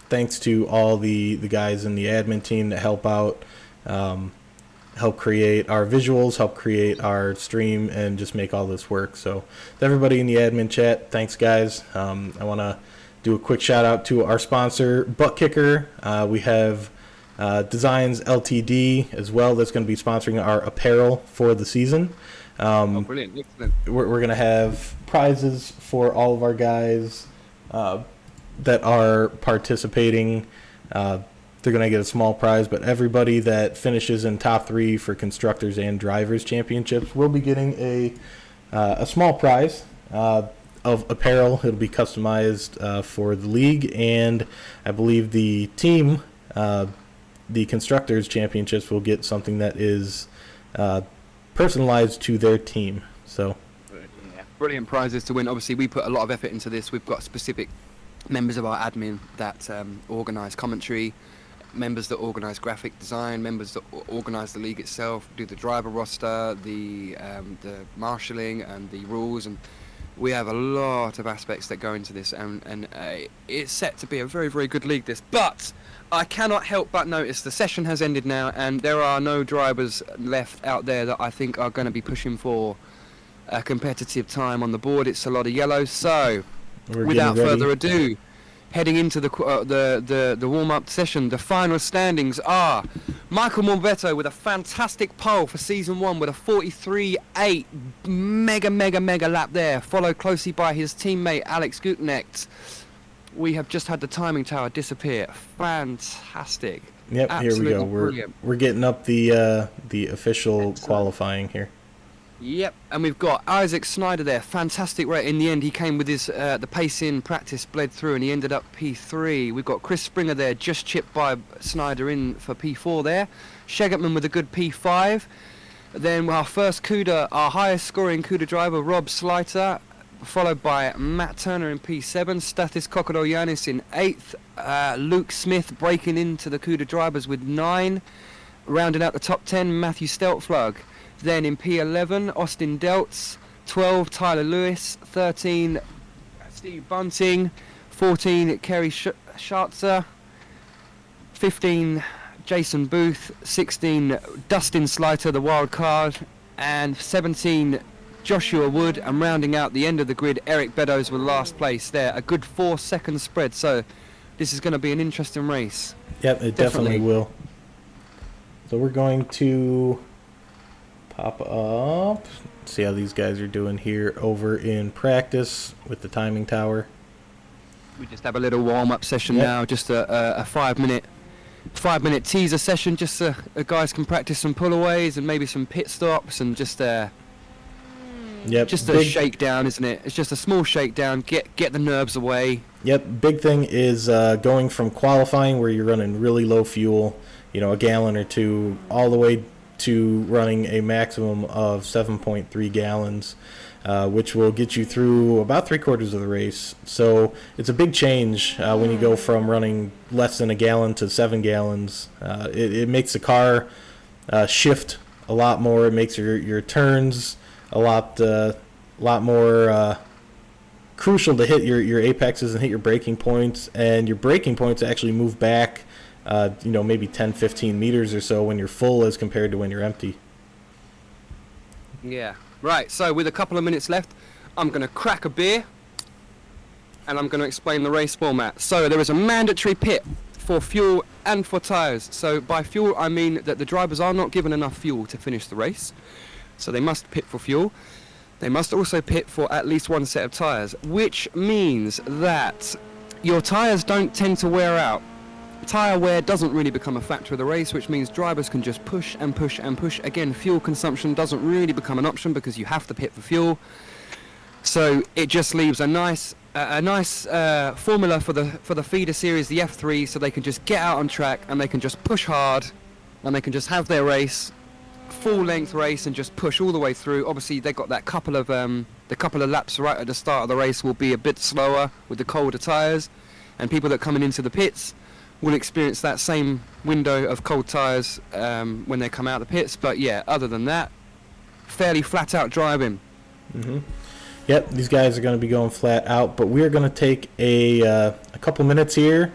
thanks to all the guys in the admin team that help out, help create our visuals, help create our stream, and just make all this work. So to everybody in the admin chat, thanks guys. I want to do a quick shout out to our sponsor, Butt Kicker. We have Designs Ltd. as well that's going to be sponsoring our apparel for the season. Brilliant. Excellent. We're going to have prizes for all of our guys that are participating. They're going to get a small prize, but everybody that finishes in top 3 for constructors and drivers championships will be getting a small prize of apparel. It'll be customized for the league, and I believe the team, the constructors championships, will get something that is personalized to their team. So brilliant prizes to win. Obviously, we put a lot of effort into this. We've got specific members of our admin that organise commentary, members that organise graphic design, members that organise the league itself, do the driver roster, the marshalling and the rules, and we have a lot of aspects that go into this, and it's set to be a very, very good league, this. But I cannot help but notice the session has ended now, and there are no drivers left out there that I think are going to be pushing for a competitive time on the board. It's a lot of yellow, so without further ado, heading into the warm-up session, the final standings are Michael Morbetto with a fantastic pole for season 1 with a 43.8 mega lap there, followed closely by his teammate Alex Gutknecht. We have just had the timing tower disappear. Fantastic. Yep, absolutely, here we go. Brilliant. We're getting up the official qualifying here. Yep, and we've got Isaac Snyder there. Fantastic rate. In the end, he came with his the pace in practice bled through, and he ended up P3. We've got Chris Springer there, just chipped by Snyder in for P4 there. Shegetman with a good P5. Then our first CUDA, our highest scoring CUDA driver, Rob Sliter, followed by Matt Turner in P7, Stathis Kokodoyanis in 8th, Luke Smith breaking into the CUDA drivers with 9, rounding out the top 10, Matthew Steltflug. Then in P11, Austin Deltz, 12, Tyler Lewis, 13, Steve Bunting, 14, Kerry Schartzer, 15, Jason Booth, 16, Dustin Sliter, the wild card, and 17, Joshua Wood, and rounding out the end of the grid, Eric Beddoes with last place there. A good 4-second spread, so this is going to be an interesting race. Yep, it definitely will. So we're going to pop up, see how these guys are doing here over in practice with the timing tower. We just have a little warm-up session now, just a 5-minute teaser session, just so the guys can practice some pullaways and maybe some pit stops and just just a shakedown, isn't it? It's just a small shakedown, get the nerves away. Yep, big thing is going from qualifying where you're running really low fuel, a gallon or two, all the way to running a maximum of 7.3 gallons, which will get you through about 3/4 of the race. So it's a big change when you go from running less than a gallon to 7 gallons. It makes the car shift a lot more. It makes your turns a lot more crucial to hit your apexes and hit your braking points, and your braking points actually move back maybe 10-15 meters or so when you're full as compared to when you're empty. Yeah, right, so with a couple of minutes left, I'm going to crack a beer and I'm going to explain the race format. So there is a mandatory pit for fuel and for tyres. So by fuel I mean that the drivers are not given enough fuel to finish the race, so they must pit for fuel. They must also pit for at least one set of tyres, which means that your tyres don't tend to wear out. Tyre wear doesn't really become a factor of the race, which means drivers can just push and push and push. Again, fuel consumption doesn't really become an option because you have to pit for fuel. So it just leaves a nice formula for the feeder series, the F3, so they can just get out on track and they can just push hard and they can just have their race, full length race, and just push all the way through. Obviously they got that couple of laps right at the start of the race will be a bit slower with the colder tyres, and people that are coming into the pits will experience that same window of cold tyres when they come out of the pits. But yeah, other than that, fairly flat out driving. Yep, these guys are going to be going flat out, but we're going to take a couple minutes here,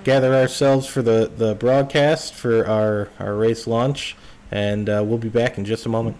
gather ourselves for the broadcast for our race launch, and we'll be back in just a moment.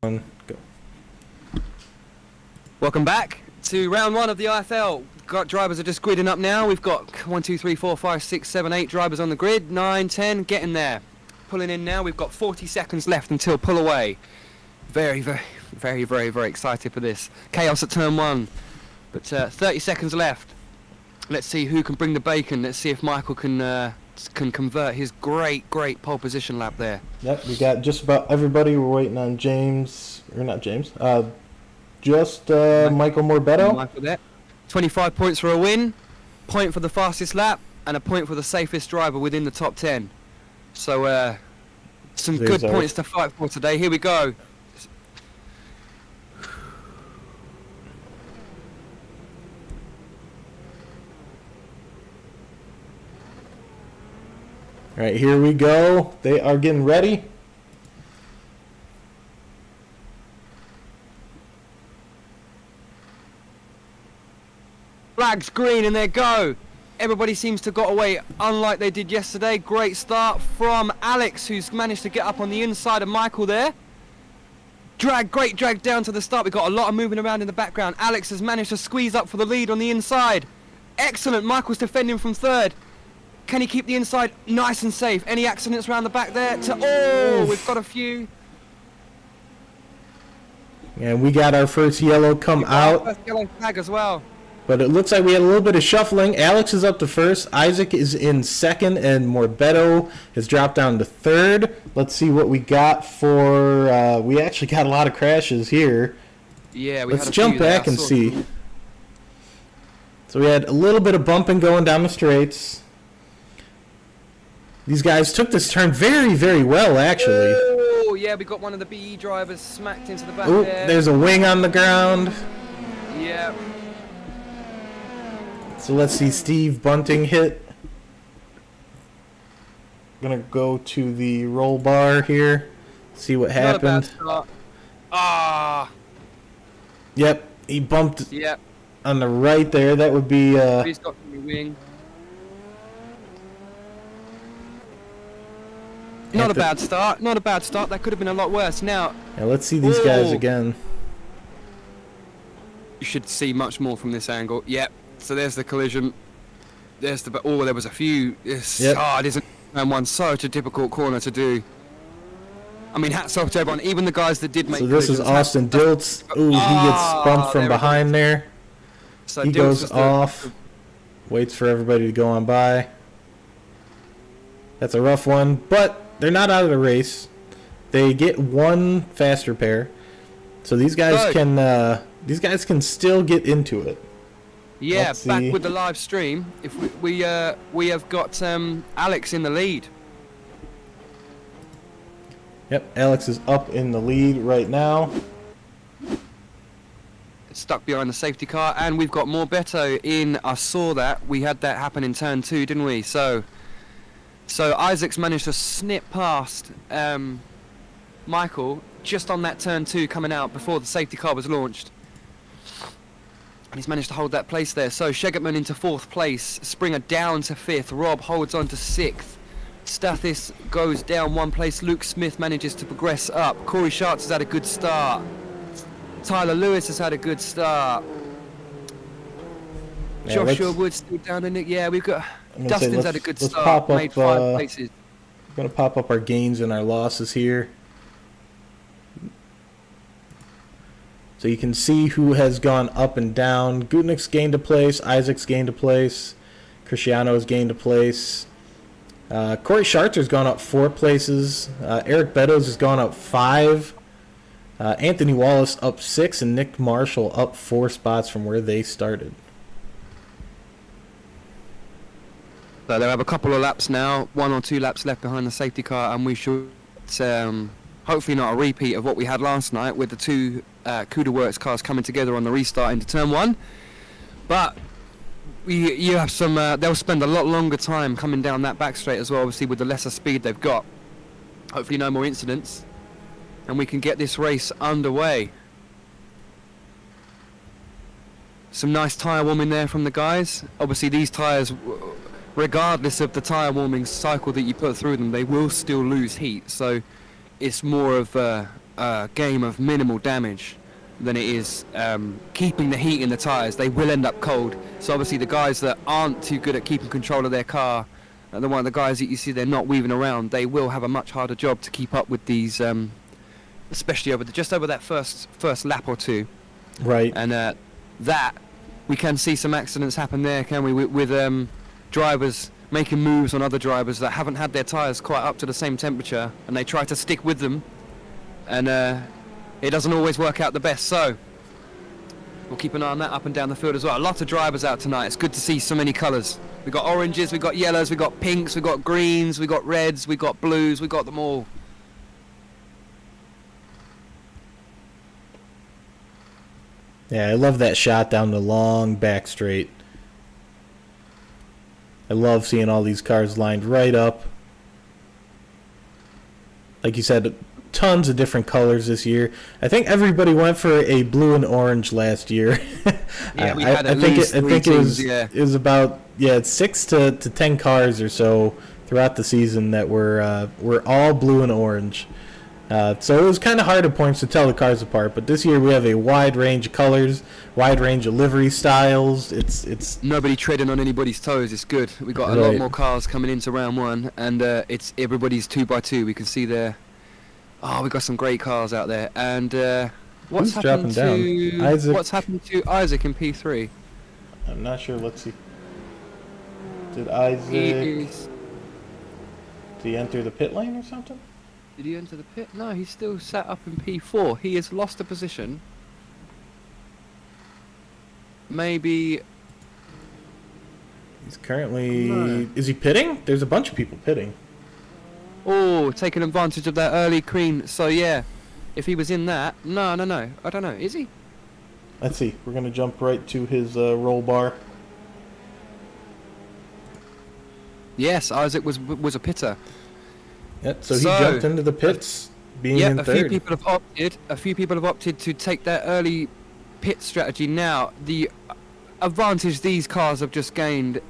Go. Welcome back to round one of the IFL. Drivers are just gridding up now. We've got 1, 2, 3, 4, 5, 6, 7, 8 drivers on the grid. 9, 10, getting there. Pulling in now. We've got 40 seconds left until pull away. Very, very, very, very, very excited for this. Chaos at turn 1. But 30 seconds left. Let's see who can bring the bacon. Let's see if Michael can convert his great pole position lap there. Yep, we got just about everybody. We're waiting on James, or not James, Michael Morbetto. Michael there. 25 points for a win, point for the fastest lap, and a point for the safest driver within the top 10. So some good points to fight for today. Here we go. All right, here we go. They are getting ready. Flags green and there go. Everybody seems to have got away unlike they did yesterday. Great start from Alex, who's managed to get up on the inside of Michael there. Great drag down to the start. We've got a lot of moving around in the background. Alex has managed to squeeze up for the lead on the inside. Excellent. Michael's defending from third. Can he keep the inside nice and safe? Any accidents around the back there? We've got a few. And we got our first yellow come out. First yellow flag as well. But it looks like we had a little bit of shuffling. Alex is up to first. Isaac is in second. And Morbetto has dropped down to third. Let's see what we got for... we actually got a lot of crashes here. Yeah, Let's jump back and see. So we had a little bit of bumping going down the straights. These guys took this turn very, very well, actually. Oh, yeah, we got one of the BE drivers smacked into the back there. There's a wing on the ground. Yeah. So let's see Steve Bunting hit. Gonna go to the roll bar here. See what happened. Not a bad start. Ah. Yep, he bumped Yep. on the right there. That would be He's got the wing. Not a bad start. Not a bad start. That could have been a lot worse. Now. Yeah, let's see these guys again. You should see much more from this angle. Yep. So there's the collision. There's the... Oh, there was a few. Yes. Yep. Oh, it isn't one such a difficult corner to do. I mean, hats off to everyone, even the guys that did make. So this is Austin Diltz. Ooh, he gets bumped from behind there. So he goes off. Waits for everybody to go on by. That's a rough one, but they're not out of the race. They get one faster pair, so these guys can still get into it. Yeah, back with the live stream. If we have got Alex in the lead. Yep, Alex is up in the lead right now. Stuck behind the safety car, and we've got Morbetto in. I saw that. We had that happen in turn 2, didn't we? So Isaac's managed to snip past Michael just on that turn 2 coming out before the safety car was launched. And he's managed to hold that place there. So Shegetman into 4th place. Springer down to 5th. Rob holds on to 6th. Stathis goes down 1 place. Luke Smith manages to progress up. Corey Schatz has had a good start. Tyler Lewis has had a good start. Yeah, Joshua Wood's still down in it. Yeah, we've got... Dustin's had a good start. Pop up, made 5 places. We're going to pop up our gains and our losses here. So you can see who has gone up and down. Gutnick's gained a place. Isaac's gained a place. Cristiano's gained a place. Corey Schartzer's gone up 4 places. Eric Beddoes has gone up 5. Anthony Wallace up 6. And Nick Marshall up 4 spots from where they started. So they'll have a couple of laps now. 1 or 2 laps left behind the safety car. And we should... hopefully not a repeat of what we had last night with the 2 CUDA Works cars coming together on the restart into turn 1. But you have some... they'll spend a lot longer time coming down that back straight as well, obviously with the lesser speed they've got. Hopefully no more incidents. And we can get this race underway. Some nice tyre warming there from the guys. Obviously these tyres, regardless of the tyre warming cycle that you put through them, they will still lose heat. So it's more of a game of minimal damage than it is keeping the heat in the tyres. They will end up cold. So obviously the guys that aren't too good at keeping control of their car, the guys that you see they're not weaving around, they will have a much harder job to keep up with these, especially just over that first lap or two. Right. And that we can see some accidents happen there, can we? With drivers making moves on other drivers that haven't had their tyres quite up to the same temperature, and they try to stick with them, and it doesn't always work out the best. So we'll keep an eye on that up and down the field as well. A lot of drivers out tonight. It's good to see so many colours. We've got oranges, we've got yellows, we've got pinks, we've got greens, we've got reds, we've got blues, we've got them all. Yeah, I love that shot down the long back straight. I love seeing all these cars lined right up. Like you said, tons of different colors this year. I think everybody went for a blue and orange last year. Yeah, we had at least three teams, yeah. It was about 6 to 10 cars or so throughout the season that were all blue and orange. So it was kind of hard at points to tell the cars apart, but this year we have a wide range of colors, wide range of livery styles. It's nobody treading on anybody's toes. It's good. We got a lot more cars coming into round one, and it's everybody's 2x2. We can see there. Oh, we got some great cars out there. And what's happened to Isaac in P3? I'm not sure. Let's see. Did Isaac? Did he enter the pit lane or something? Did he enter the pit? No, he's still sat up in P4. He has lost a position. Maybe... He's currently... No. Is he pitting? There's a bunch of people pitting. Oh, taking advantage of that early green. So, yeah, if he was in that... No. I don't know. Is he? Let's see. We're going to jump right to his roll bar. Yes, Isaac was a pitter. Yep, so he jumped into the pits, being in third. A few people have opted to take that early pit strategy. Now, the advantage these cars have just gained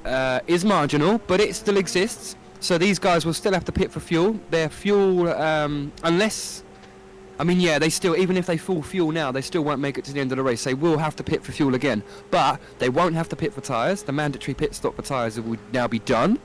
is marginal, but it still exists. So these guys will still have to pit for fuel. Their fuel, unless... I mean, yeah, they still, even if they full fuel now, they still won't make it to the end of the race. They will have to pit for fuel again. But they won't have to pit for tyres. The mandatory pit stop for tyres will now be done.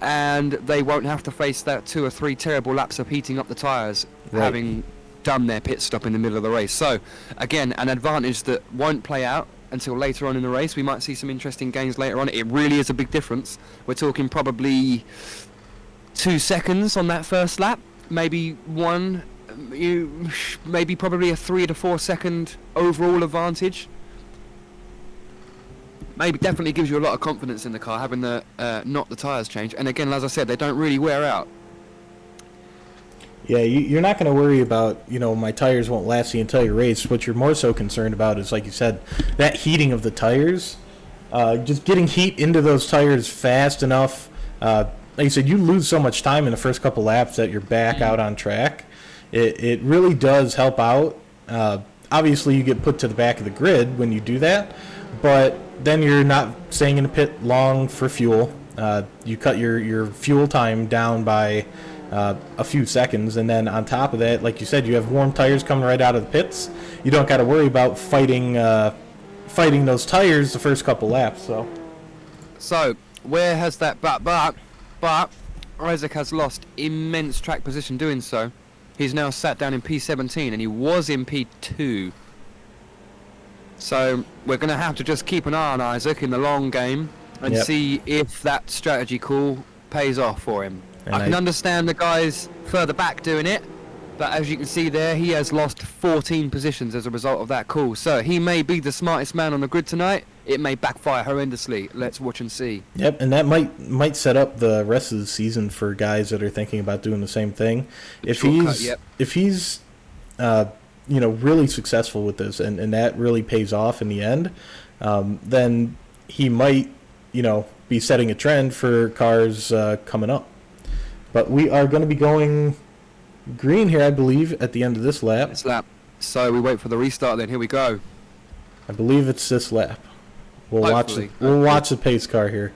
And they won't have to face that 2 or 3 terrible laps of heating up the tyres, having done their pit stop in the middle of the race. So, again, an advantage that won't play out until later on in the race. We might see some interesting gains later on. It really is a big difference. We're talking probably 2 seconds on that first lap, maybe probably a 3 to 4 second overall advantage. Maybe definitely gives you a lot of confidence in the car, having the not the tyres change. And again, as I said, they don't really wear out. Yeah, you're not going to worry about, my tires won't last the entire race. What you're more so concerned about is, like you said, that heating of the tires. Just getting heat into those tires fast enough. Like you said, you lose so much time in the first couple laps that you're back out on track. It really does help out. Obviously, you get put to the back of the grid when you do that, but then you're not staying in the pit long for fuel. You cut your fuel time down by a few seconds, and then on top of that, like you said, you have warm tires coming right out of the pits. You don't got to worry about fighting those tires the first couple laps. So where has that but Isaac has lost immense track position doing so. He's now sat down in P17 and he was in P2. So we're going to have to just keep an eye on Isaac in the long game and see if that strategy call pays off for him. And I can understand the guys further back doing it, but as you can see there, he has lost 14 positions as a result of that call. So he may be the smartest man on the grid tonight. It may backfire horrendously. Let's watch and see. Yep, and that might set up the rest of the season for guys that are thinking about doing the same thing. If he's really successful with this, and that really pays off in the end, then he might, be setting a trend for cars coming up. But we are going to be going green here, I believe, at the end of this lap. So we wait for the restart then. Here we go. I believe it's this lap. We'll watch the pace car here.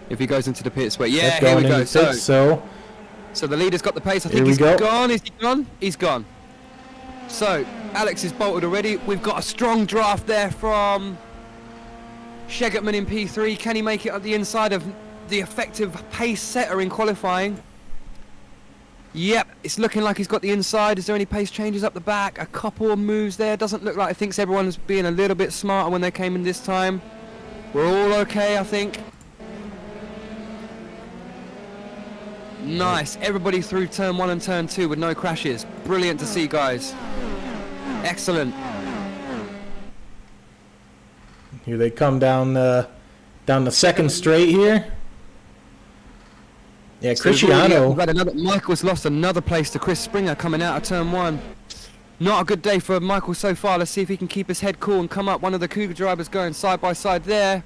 If he goes into the pits, here we go. So So the leader's got the pace. I think Here we he's go. gone. Is he gone? He's gone. So Alex is bolted already. We've got a strong draft there from Shegetman in P3. Can he make it at the inside of the effective pace setter in qualifying? Yep, it's looking like he's got the inside. Is there any pace changes up the back? A couple of moves there. Doesn't look like he thinks everyone's being a little bit smarter when they came in this time. We're all okay, I think. Nice. Everybody through turn 1 and turn 2 with no crashes. Brilliant to see, guys. Excellent. Here they come down the second straight here. Yeah, So we've had Cristiano. Michael's lost another place to Chris Springer coming out of turn 1. Not a good day for Michael so far. Let's see if he can keep his head cool and come up. One of the Cougar drivers going side by side there.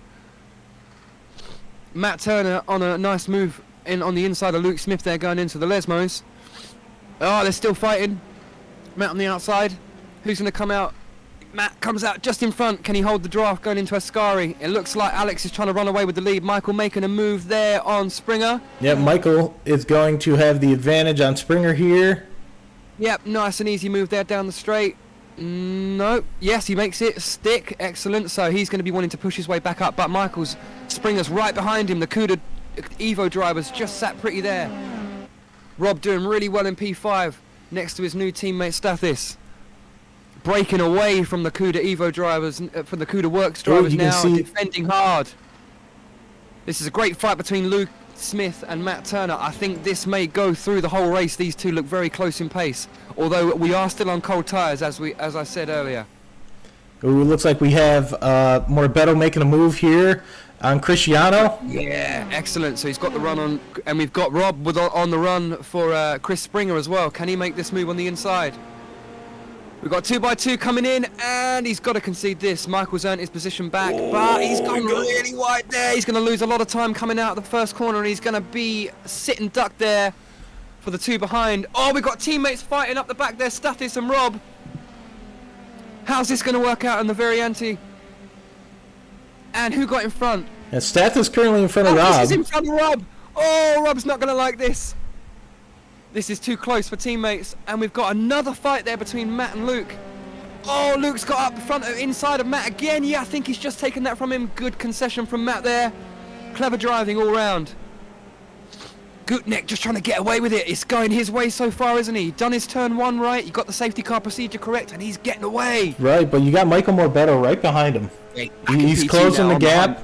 Matt Turner on a nice move in on the inside of Luke Smith there, going into the Lesmos. Oh, they're still fighting. Matt on the outside. Who's going to come out? Matt comes out just in front. Can he hold the draft going into Ascari? It looks like Alex is trying to run away with the lead. Michael making a move there on Springer. Yeah, Michael is going to have the advantage on Springer here. Yep, nice and easy move there down the straight. No. Yes, he makes it stick. Excellent. So he's going to be wanting to push his way back up. But Springer's right behind him. The CUDA Evo drivers just sat pretty there. Rob doing really well in P5 next to his new teammate Stathis. Breaking away from the CUDA Evo drivers, from the CUDA Works drivers now, defending hard. This is a great fight between Luke Smith and Matt Turner. I think this may go through the whole race. These two look very close in pace, although we are still on cold tyres, as I said earlier. Ooh, looks like we have Morbetto making a move here on Cristiano. Yeah, excellent. So he's got the run on, and we've got Rob on the run for Chris Springer as well. Can he make this move on the inside? We've got 2x2 coming in, and he's got to concede this. Michael's earned his position back, but he's gone really wide there. He's going to lose a lot of time coming out of the first corner, and he's going to be sitting duck there for the two behind. Oh, we've got teammates fighting up the back there, Stathis and Rob. How's this going to work out in the Variante? And who got in front? And Stathis currently in front of Rob. This is in front of Rob. Oh, Rob's not going to like this. This is too close for teammates, and we've got another fight there between Matt and Luke. Oh, Luke's got up front inside of Matt again. Yeah, I think he's just taken that from him. Good concession from Matt there. Clever driving all round. Gutnick just trying to get away with it. It's going his way so far, isn't he? Done his turn 1 right. He got the safety car procedure correct, and he's getting away. Right, but you got Michael Morbetto right behind him. He's closing the gap.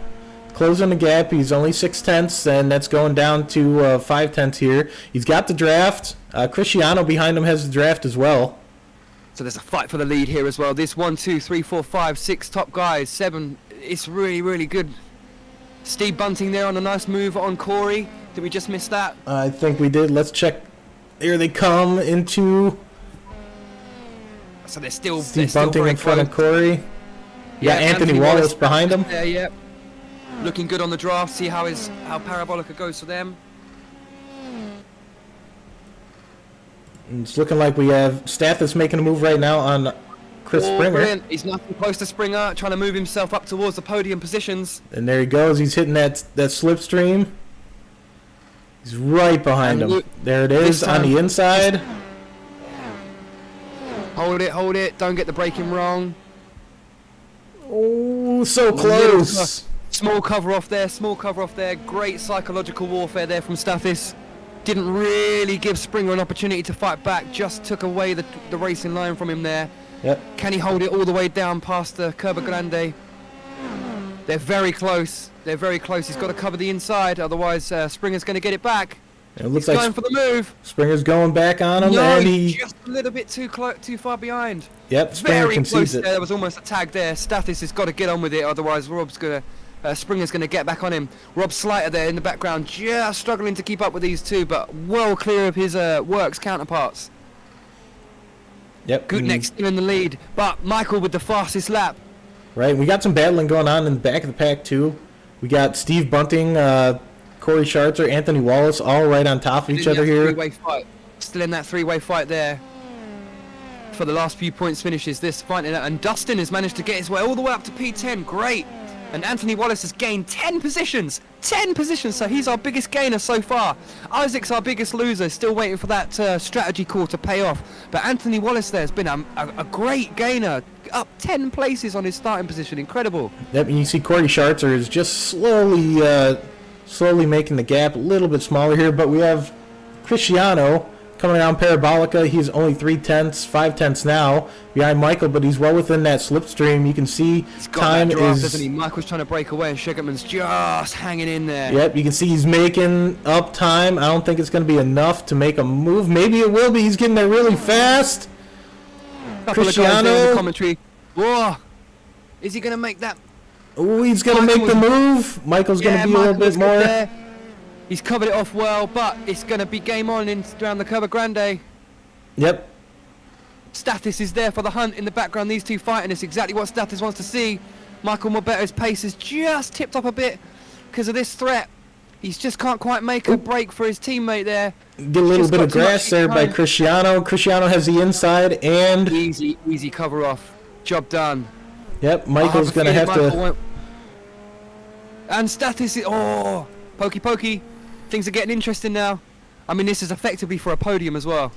Closing the gap. He's only 6/10, and that's going down to 5/10 here. He's got the draft. Cristiano behind him has the draft as well. So there's a fight for the lead here as well. This 1, 2, 3, 4, 5, 6 top guys. 7. It's really, really good. Steve Bunting there on a nice move on Corey. Did we just miss that? I think we did. Let's check. Here they come into. So they're still Steve Bunting in front of Corey. Yeah, Anthony Wallace behind him. There, yeah. Looking good on the draft. See how Parabolica goes for them. It's looking like we have Stathis making a move right now on Chris Springer. Brilliant. He's nothing close to Springer, trying to move himself up towards the podium positions. And there he goes. He's hitting that slipstream. He's right behind him. There it is on the inside. Hold it. Don't get the braking wrong. Oh, so close. Small cover off there. Great psychological warfare there from Stathis. Didn't really give Springer an opportunity to fight back. Just took away the racing line from him there. Yep. Can he hold it all the way down past the Curva Grande? They're very close. He's got to cover the inside, otherwise Springer's going to get it back. It looks He's like going for the move. Springer's going back on him, No, and he just a little bit too far behind. Yep, Springer Very concedes close it. there. There was almost a tag there. Stathis has got to get on with it, otherwise Springer's going to get back on him. Rob Sliter there in the background, just struggling to keep up with these two, but well clear of his Works counterparts. Yep. Gutnick still in the lead, but Michael with the fastest lap. Right, we got some battling going on in the back of the pack too. We got Steve Bunting, Corey Schartzer, Anthony Wallace, all right on top of each other here. Still in that three-way fight there for the last few points finishes. This fighting, and Dustin has managed to get his way all the way up to P10. Great. And Anthony Wallace has gained 10 positions. 10 positions, so he's our biggest gainer so far. Isaac's our biggest loser, still waiting for that strategy call to pay off. But Anthony Wallace there has been a great gainer. Up 10 places on his starting position. Incredible. Yep, and you see Corey Schartzer is just slowly making the gap a little bit smaller here. But we have Cristiano coming around Parabolica. He's only 5/10 now behind Michael, but he's well within that slipstream. You can see He's got time that draft, is. doesn't he? Michael's trying to break away, and Sugarman's just hanging in there. Yep, you can see he's making up time. I don't think it's going to be enough to make a move. Maybe it will be. He's getting there really fast. Couple of guys there in the commentary. Whoa! Is he going to make that? Oh, he's going to make the move. Michael's going to be a little bit more. There. He's covered it off well, but it's going to be game on around the Curva Grande. Yep. Stathis is there for the hunt in the background. These two fighting. It's exactly what Stathis wants to see. Michael Morbetto's pace has just tipped up a bit because of this threat. He just can't quite make a break for his teammate there. Get a little bit of grass there by Cristiano. Cristiano has the inside and... Easy cover off. Job done. Yep, Michael's going to have to... And Stathis... Oh! Pokey. Things are getting interesting now. I mean, this is effectively for a podium as well.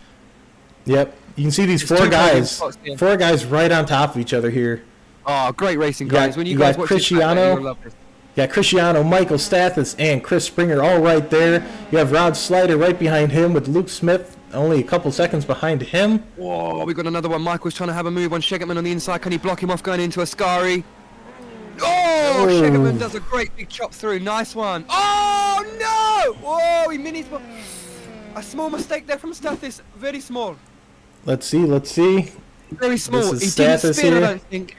Yep. You can see these four guys right on top of each other here. Oh, great racing, guys. When you got guys watch Cristiano, you'll love this. Yeah, Cristiano, Michael Stathis, and Chris Springer all right there. You have Rod Slider right behind him with Luke Smith only a couple seconds behind him. Whoa, we got another one. Michael's trying to have a move on Shegetman on the inside. Can he block him off going into Ascari? Oh, Shegetman does a great big chop through. Nice one. Oh, no! Whoa, he minis. A small mistake there from Stathis. Very small. Let's see. Very small. This He is didn't Stathis spin, here. I don't think.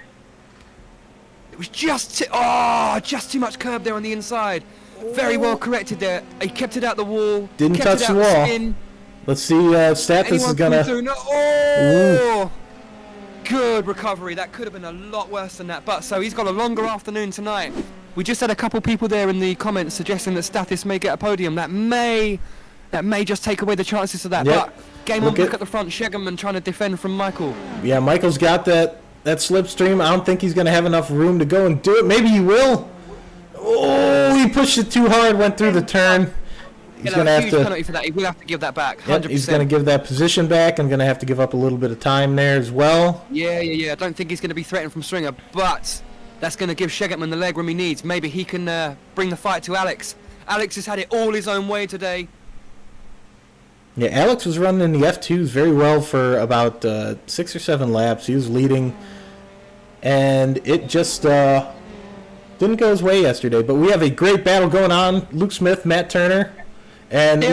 It was just too much curb there on the inside. Very well corrected there. He kept it out the wall. Didn't kept touch it the out wall. Spin. Let's see, Stathis is gonna... Oh! Good recovery. That could have been a lot worse than that. But so he's got a longer afternoon tonight. We just had a couple people there in the comments suggesting that Stathis may get a podium. That may just take away the chances of that. Yep. But game on, look at the front. Shegerman trying to defend from Michael. Yeah, Michael's got that slipstream. I don't think he's gonna have enough room to go and do it. Maybe he will. Oh, he pushed it too hard. Went through the turn. He's going to have to penalty for that. He will have to give that back. 100%. Yep, he's going to give that position back and going to have to give up a little bit of time there as well. Yeah. I don't think he's going to be threatened from Stringer, but that's going to give Shegetman the leg room he needs. Maybe he can bring the fight to Alex. Alex has had it all his own way today. Yeah, Alex was running in the F2s very well for about 6 or 7 laps. He was leading, and it just didn't go his way yesterday. But we have a great battle going on. Luke Smith, Matt Turner. And it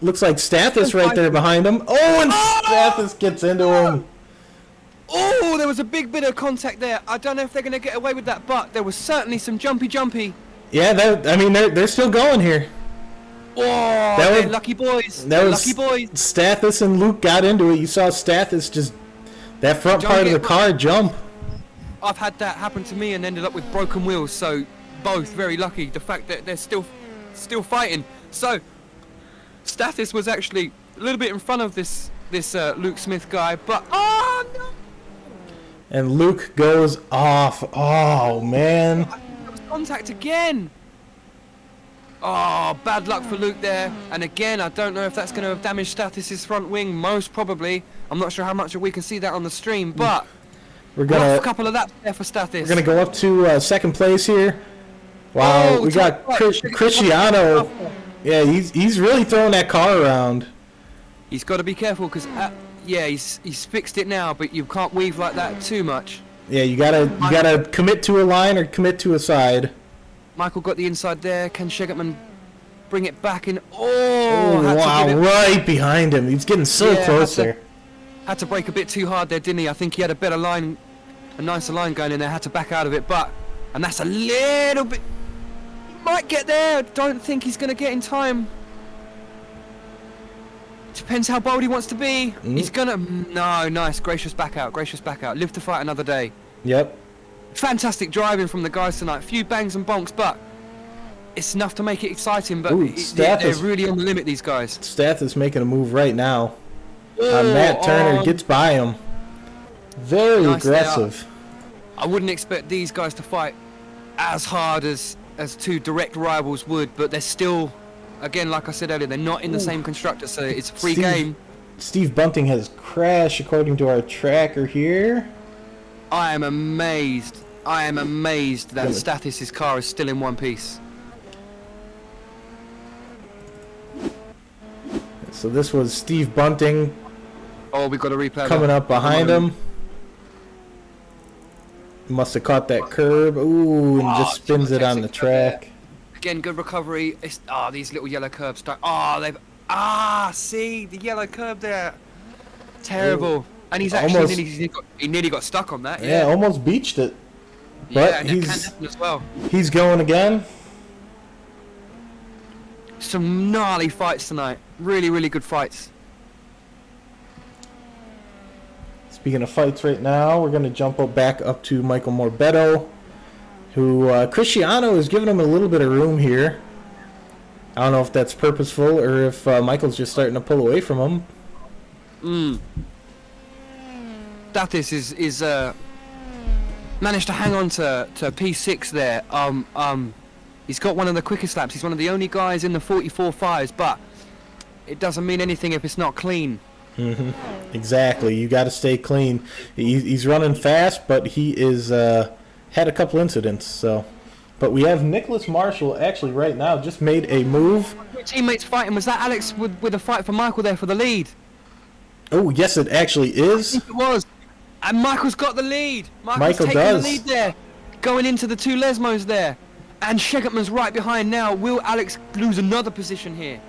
looks like Stathis right there behind him. Oh, and Stathis gets into him. Oh, there was a big bit of contact there. I don't know if they're going to get away with that, but there was certainly some jumpy. Yeah, they're still going here. Oh, they're lucky boys. Lucky boys. Stathis and Luke got into it. You saw Stathis just that front part of the car jump. I've had that happen to me and ended up with broken wheels. So both very lucky. The fact that they're still fighting. So, Stathis was actually a little bit in front of this Luke Smith guy, but oh no! And Luke goes off. Oh man! I think there was contact again. Oh, bad luck for Luke there. And again, I don't know if that's going to have damaged Stathis' front wing. Most probably. I'm not sure how much we can see that on the stream, but we're gonna a couple of laps there for Stathis. We're gonna go up to second place here. Wow, we got Cristiano. Yeah, he's really throwing that car around. He's got to be careful because, he's fixed it now, but you can't weave like that too much. Yeah, you gotta commit to a line or commit to a side. Michael got the inside there. Can Shegetman bring it back in? Oh, wow, right behind him. He's getting so close there. Had to break a bit too hard there, didn't he? I think he had a better line, a nicer line going in there. Had to back out of it, and that's a little bit. Might get there. Don't think he's going to get in time. Depends how bold he wants to be. He's going to... No, nice. Gracious back out. Live to fight another day. Yep. Fantastic driving from the guys tonight. Few bangs and bonks, but it's enough to make it exciting. But they're really on the limit, these guys. Stathis making a move right now. Matt Turner gets by him. Very aggressive. I wouldn't expect these guys to fight as hard as two direct rivals would, but they're still, again, like I said earlier, they're not in the same constructor, so it's a free game. Steve Bunting has crashed according to our tracker here. I am amazed. I am amazed that Stathis' car is still in one piece. So this was Steve Bunting. Oh, we've got a replay. Coming up behind him. Must have caught that curb. Ooh, and just spins it on the track. Again, good recovery. It's, these little yellow curbs. See the yellow curb there. Terrible. Ooh. And he's actually nearly got stuck on that. Yeah, almost beached it. But yeah, and that can happen as well. He's going again. Some gnarly fights tonight. Really, really good fights. Speaking of fights right now, we're going to jump back up to Michael Morbedo, who Cristiano is giving him a little bit of room here. I don't know if that's purposeful or if Michael's just starting to pull away from him. Stathis is managed to hang on to P6 there. He's got one of the quickest laps. He's one of the only guys in the 44.5s, but it doesn't mean anything if it's not clean. Exactly. You got to stay clean. He's running fast, but he is had a couple incidents. So, but we have Nicholas Marshall actually right now just made a move. Teammates fighting. Was that Alex with a fight for Michael there for the lead? Oh yes, it actually is. I think it was. And Michael's got the lead. Michael taking does. the lead there, going into the two Lesmos there, and Shegetman's right behind now. Will Alex lose another position here?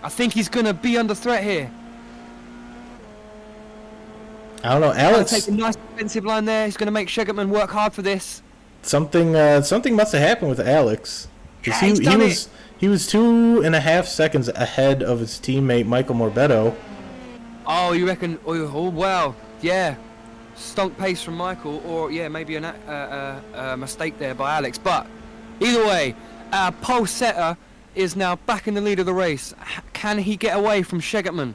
I think he's gonna be under threat here. I don't know. Alex take a nice defensive line there. He's gonna make Shegetman work hard for this. Something must have happened with Alex. Yeah, he was 2.5 seconds ahead of his teammate Michael Morbedo. Oh, you reckon? Oh, wow. Yeah. Stunk pace from Michael, or yeah, maybe a mistake there by Alex. But either way, pole setter is now back in the lead of the race. Can he get away from Shegetman?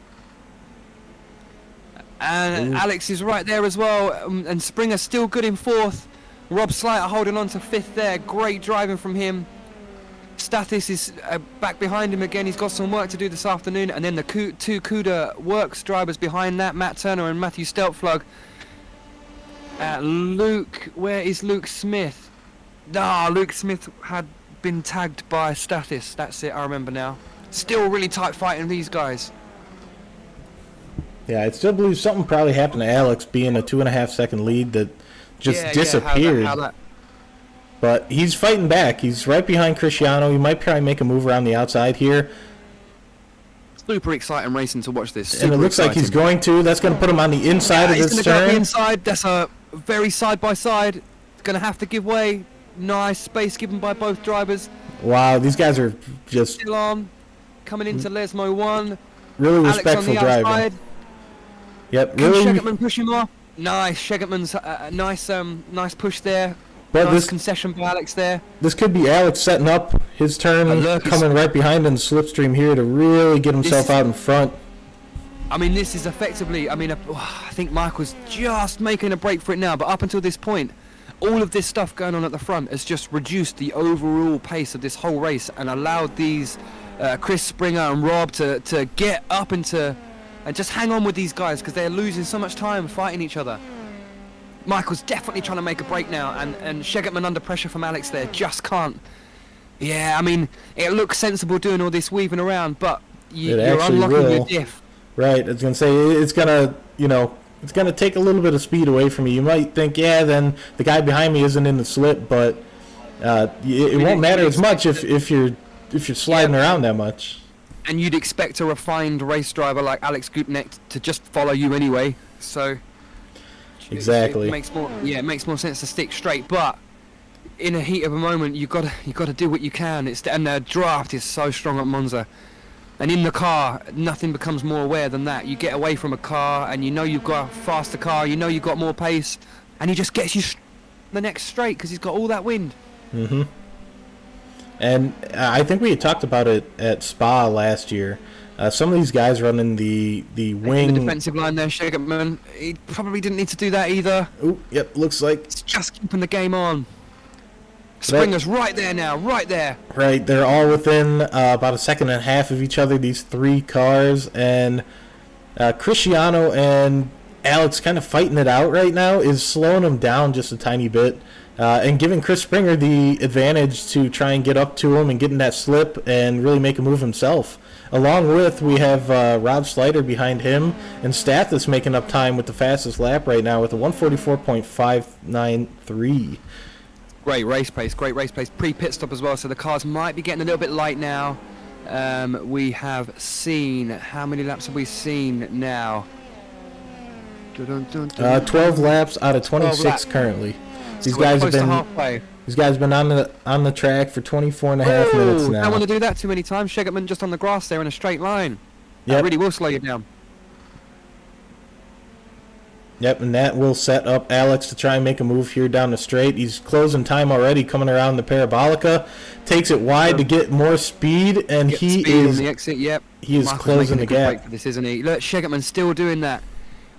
And Alex is right there as well, and Springer still good in fourth. Rob Slater holding on to fifth there. Great driving from him. Stathis is back behind him again. He's got some work to do this afternoon. And then the two CUDA Works drivers behind that, Matt Turner and Matthew Steltflug. Luke, where is Luke Smith? Luke Smith had been tagged by Stathis. That's it, I remember now. Still really tight fighting these guys. Yeah, I still believe something probably happened to Alex being a 2.5 second lead that just disappeared. How that. But he's fighting back. He's right behind Cristiano. He might probably make a move around the outside here. Super exciting racing to watch this. And it looks like he's going to. That's going to put him on the inside of this turn. He's going to go on the inside. That's a very side-by-side. Going to have to give way. Nice space given by both drivers. Wow, these guys are just... Still on. Coming into Lesmo 1. Really respectful driving. Outside. Yep, Can really. Shegetman push him off? Nice. Shegetman's nice push there. But nice concession by Alex there. This could be Alex setting up his turn, coming right behind in the slipstream here to really get himself out in front. I mean, this is effectively, I think Michael's just making a break for it now, but up until this point, all of this stuff going on at the front has just reduced the overall pace of this whole race and allowed these Chris Springer and Rob to get up into and just hang on with these guys because they're losing so much time fighting each other. Michael's definitely trying to make a break now, and Shegetman under pressure from Alex there just can't. Yeah, I mean, it looks sensible doing all this weaving around, but you're unlocking your diff. Right, I was gonna say it's gonna take a little bit of speed away from you. You might think, yeah, then the guy behind me isn't in the slip, but it won't matter as much if you're sliding around that much. And you'd expect a refined race driver like Alex Gutnecht to just follow you anyway, so. Exactly. It makes more sense to stick straight, but in a heat of a moment, you got to do what you can. And the draft is so strong at Monza, and in the car, nothing becomes more aware than that. You get away from a car, and you know you've got a faster car, you know you've got more pace, and he just gets you the next straight because he's got all that wind. Mm-hmm. And I think we had talked about it at Spa last year. Some of these guys running the wing... The defensive line there, Shegetman. He probably didn't need to do that either. Oh, yep, looks like... It's just keeping the game on. Springer's right there now, right there. Right, they're all within about a second and a half of each other, these three cars, and Cristiano and Alex kind of fighting it out right now is slowing them down just a tiny bit and giving Chris Springer the advantage to try and get up to him and get in that slip and really make a move himself. Along with, we have Rob Slider behind him, and Stathis making up time with the fastest lap right now with a 1:44.593. Great race pace, great race pace. Pre-pit stop as well, so the cars might be getting a little bit light now. We have seen, how many laps have we seen now? 12 laps out of 26 currently. These guys have been These guys have been on the track for 24 and a half minutes now. I don't want to do that too many times. Shegetman just on the grass there in a straight line. Yep. That really will slow you down. Yep, and that will set up Alex to try and make a move here down the straight. He's closing time already, coming around the Parabolica. Takes it wide to get more speed, and he is on the exit. Yep. He is closing the gap. For this, isn't he? Look, Shegetman's still doing that.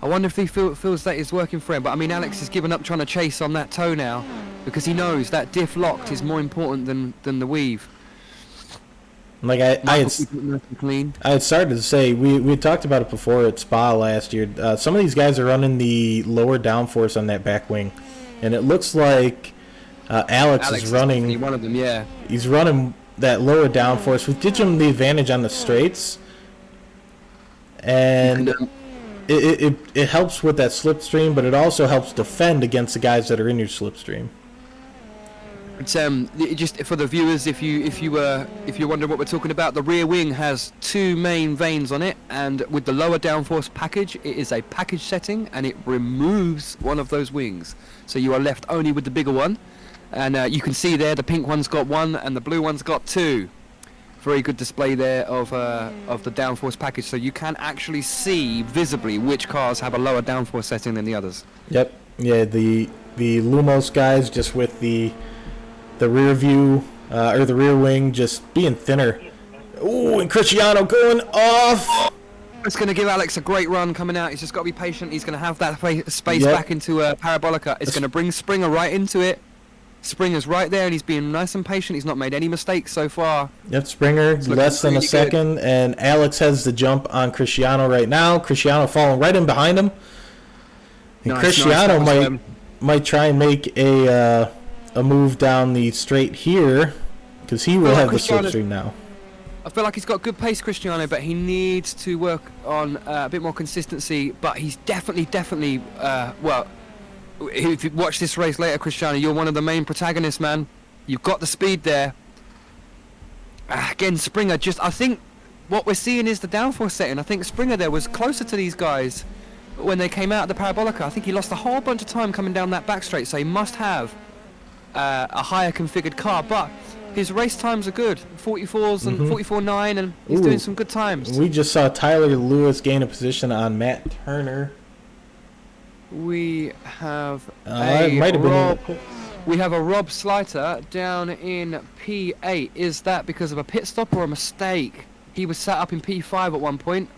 I wonder if he feels that is working for him. But I mean, Alex has given up trying to chase on that toe now, because he knows that diff locked is more important than the weave. Like I had started to say, we had talked about it before at Spa last year. Some of these guys are running the lower downforce on that back wing, and it looks like Alex is running one of them. Yeah, he's running that lower downforce, which gives him the advantage on the straights, and it helps with that slipstream, but it also helps defend against the guys that are in your slipstream. It's just for the viewers, if you're wondering what we're talking about, the rear wing has two main vanes on it, and with the lower downforce package, it is a package setting, and it removes one of those wings, so you are left only with the bigger one. And you can see there, the pink one's got one, and the blue one's got two. Very good display there of the downforce package, so you can actually see visibly which cars have a lower downforce setting than the others. Yep. Yeah. The Lumos guys just with the rear view or the rear wing just being thinner. Ooh, and Cristiano going off. It's going to give Alex a great run coming out. He's just got to be patient. He's going to have that space back into Parabolica. It's going to bring Springer right into it. Springer's right there, and he's being nice and patient. He's not made any mistakes so far. Yep, Springer less than a second, and Alex has the jump on Cristiano right now. Cristiano falling right in behind him. And nice, Cristiano might try and make a move down the straight here, because he will have the slipstream now. I feel like he's got good pace, Cristiano, but he needs to work on a bit more consistency. But he's definitely well. If you watch this race later, Cristiano, you're one of the main protagonists, man. You've got the speed there. Again, Springer, I think what we're seeing is the downforce setting. I think Springer there was closer to these guys when they came out of the Parabolica. I think he lost a whole bunch of time coming down that back straight, so he must have a higher configured car. But his race times are good, 44s and 44.9, and he's doing some good times. We just saw Tyler Lewis gain a position on Matt Turner. We have a Rob Slater down in P8. Is that because of a pit stop or a mistake? He was sat up in P5 at one point.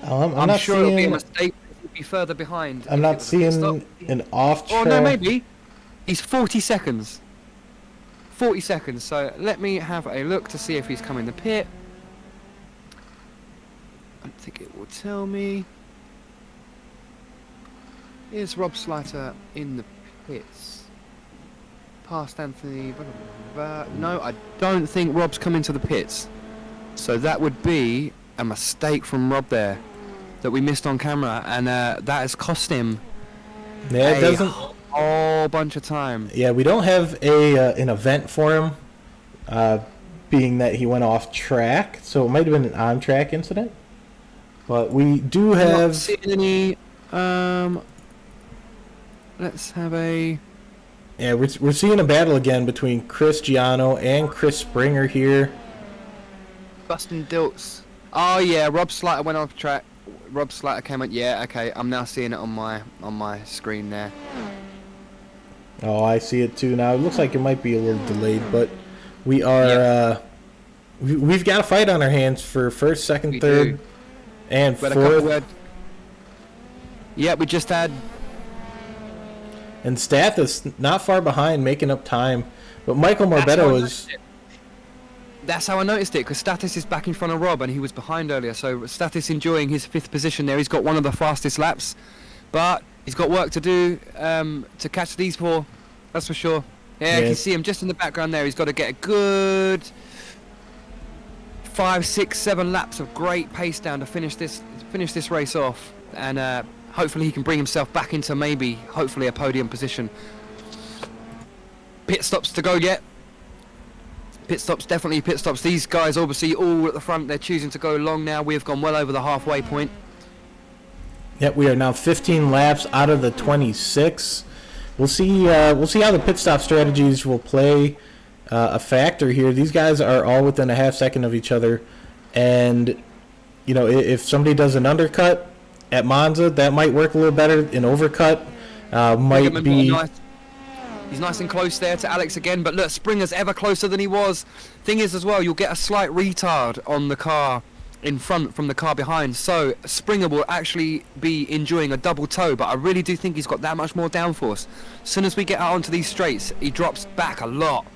I'm sure it'll be a mistake. He'll be further behind. I'm not seeing an off track. Oh no, maybe. He's 40 seconds. 40 seconds. So let me have a look to see if he's coming to pit. I think it will tell me. Is Rob Slater in the pits? Past Anthony. No, I don't think Rob's coming to the pits. So that would be a mistake from Rob there that we missed on camera, and that has cost him a whole bunch of time. Yeah, we don't have an event for him, being that he went off track, so it might have been an on-track incident. But we do have. Not seeing any. Let's have a... Yeah, we're seeing a battle again between Cristiano and Chris Springer here. Busting Dilts. Oh yeah, Rob Slater went off track. Rob Slater came out. Yeah, okay. I'm now seeing it on my screen there. Oh, I see it too now. It looks like it might be a little delayed, but we are we've got a fight on our hands for first, second, third, and fourth. Yeah, we just had. And Stathis not far behind, making up time. But Michael Marbetta was... That's how I noticed it, because Stathis is back in front of Rob, and he was behind earlier. So Stathis enjoying his 5th position there. He's got one of the fastest laps, but he's got work to do to catch these 4. That's for sure. Yeah, you can see him just in the background there. He's got to get a good 5, 6, 7 laps of great pace down to finish this race off, and hopefully he can bring himself back into hopefully a podium position. Pit stops to go yet. Pit stops, definitely pit stops. These guys obviously all at the front, they're choosing to go long now. We've gone well over the halfway point. Yep, we are now 15 laps out of the 26. We'll see how the pit stop strategies will play a factor here. These guys are all within a half second of each other, and you know, if somebody does an undercut at Monza, that might work a little better. An overcut might be... He's nice and close there to Alex again, but look, Springer's ever closer than he was. Thing is as well, you'll get a slight retard on the car in front from the car behind, so Springer will actually be enjoying a double toe, but I really do think he's got that much more downforce. As soon as we get out onto these straights, he drops back a lot.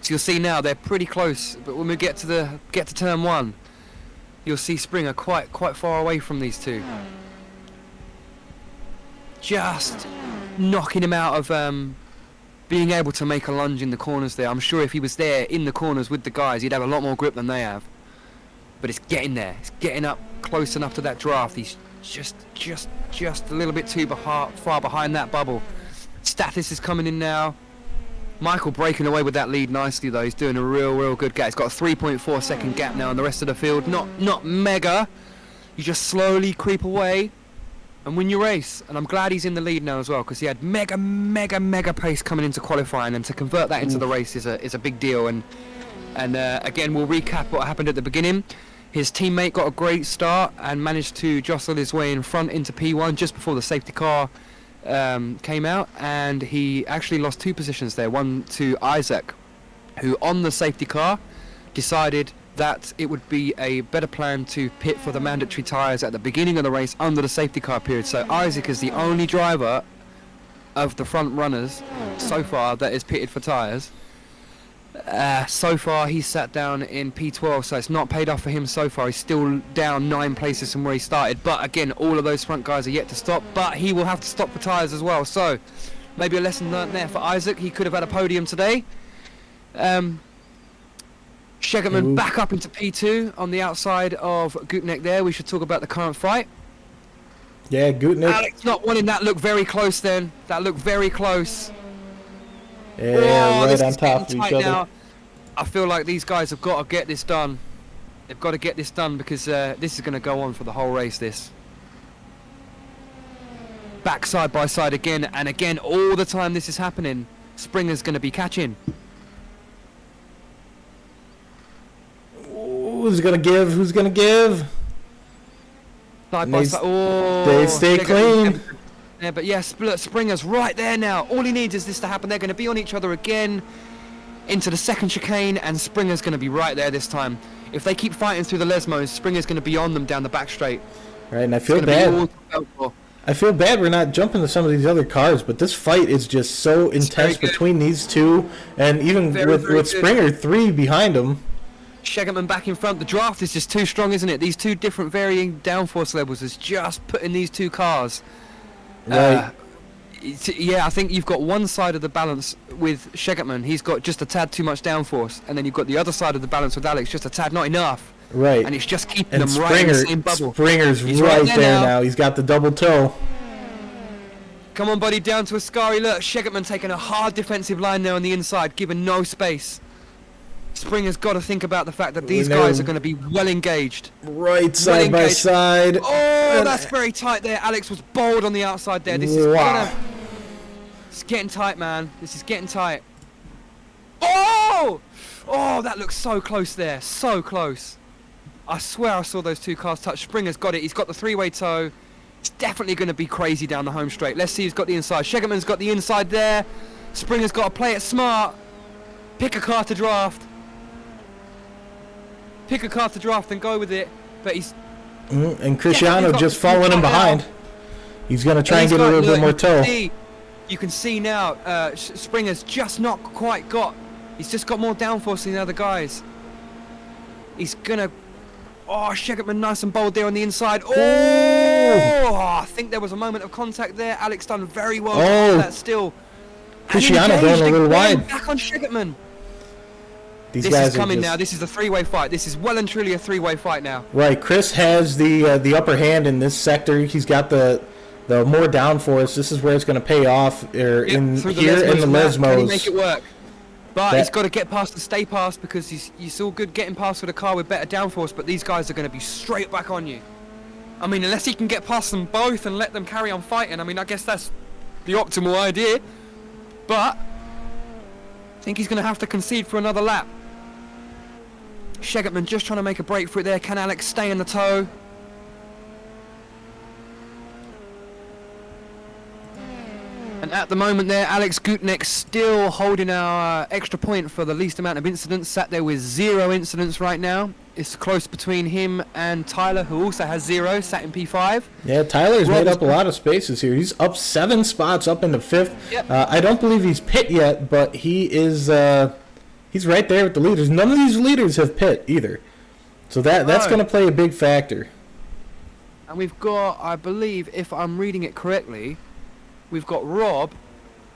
So you'll see now they're pretty close, but when we get to turn 1, you'll see Springer quite far away from these two. Just knocking him out of being able to make a lunge in the corners there. I'm sure if he was there in the corners with the guys, he'd have a lot more grip than they have. But it's getting there. It's getting up close enough to that draft. He's just a little bit too far behind that bubble. Stathis is coming in now. Michael breaking away with that lead nicely though. He's doing a real good gap. He's got a 3.4 second gap now on the rest of the field. Not mega. You just slowly creep away and win your race. And I'm glad he's in the lead now as well, because he had mega pace coming into qualifying, and to convert that into the race is a big deal. And again, we'll recap what happened at the beginning. His teammate got a great start and managed to jostle his way in front into P1 just before the safety car came out, and he actually lost 2 positions there, one to Isaac, who on the safety car decided that it would be a better plan to pit for the mandatory tyres at the beginning of the race under the safety car period. So Isaac is the only driver of the front runners so far that is pitted for tyres. So far he's sat down in P12, so it's not paid off for him so far. He's still down 9 places from where he started, but again, all of those front guys are yet to stop, but he will have to stop for tyres as well. So maybe a lesson learnt there for Isaac. He could have had a podium today. Shegerman back up into P2 on the outside of Gutneck there. We should talk about the current fight. Yeah, Gutneck. Alex not wanting that look very close then. That looked very close. Yeah, right on top of each other. Now. I feel like these guys have got to get this done. They've got to get this done, because this is going to go on for the whole race, this. Back side by side again, and again, all the time this is happening, Springer's going to be catching. Who's going to give? Who's going to give? Side by side. Oh, they stay clean. Yeah, but yes, look, Springer's right there now. All he needs is this to happen. They're going to be on each other again into the second chicane, and Springer's going to be right there this time. If they keep fighting through the Lesmos, Springer's going to be on them down the back straight. Right, and I feel bad. I feel bad we're not jumping to some of these other cars, but this fight is just so intense between these two, and even with Springer 3 behind him. Shegerman back in front. The draft is just too strong, isn't it? These two different varying downforce levels is just putting these two cars. Right. Yeah, I think you've got one side of the balance with Shegerman. He's got just a tad too much downforce, and then you've got the other side of the balance with Alex, just a tad not enough. Right. And it's just keeping them right in the same bubble. Springer's right there now. He's got the double toe. Come on, buddy, down to Ascari. Look, Shegerman taking a hard defensive line there on the inside, giving no space. Springer's got to think about the fact that these guys are going to be well engaged. Right, side by side. Oh, that's very tight there. Alex was bold on the outside there. This is it's getting tight, man. This is getting tight. Oh! Oh, that looks so close there. So close. I swear I saw those two cars touch. Springer's got it. He's got the 3-way toe. It's definitely going to be crazy down the home straight. Let's see who's got the inside. Shegerman's got the inside there. Springer's got to play it smart. Pick a car to draft. Pick a car to draft and go with it. But he's... and Cristiano just following him behind. He's going to try and get a little bit more toe. You can see now Springer's just not quite got. He's just got more downforce than the other guys. He's gonna. Oh, Shegertman nice and bold there on the inside. Oh, I think there was a moment of contact there. Alex done very well. Oh, that still. Cristiano going a little wide. Back on Shegertman. These this guys is coming just... now. This is a three-way fight. This is well and truly a three-way fight now. Right, Chris has the upper hand in this sector. He's got the more downforce. This is where it's going to pay off. Here in the Lesmos. Can he make it work? But he's got to get past the stay pass because he's all good getting past with a car with better downforce. But these guys are going to be straight back on you. I mean, unless he can get past them both and let them carry on fighting. I mean, I guess that's the optimal idea. But I think he's going to have to concede for another lap. Shegertman just trying to make a break for it there. Can Alex stay in the tow? And at the moment there, Alex Gutnek still holding our extra point for the least amount of incidents. Sat there with 0 incidents right now. It's close between him and Tyler, who also has 0, sat in P5. Yeah, Tyler's made up a lot of spaces here. He's up 7 spots, up into 5th. Yep. I don't believe he's pit yet, but he is... he's right there with the leaders. None of these leaders have pit either. So that's going to play a big factor. And we've got, I believe, if I'm reading it correctly, we've got Rob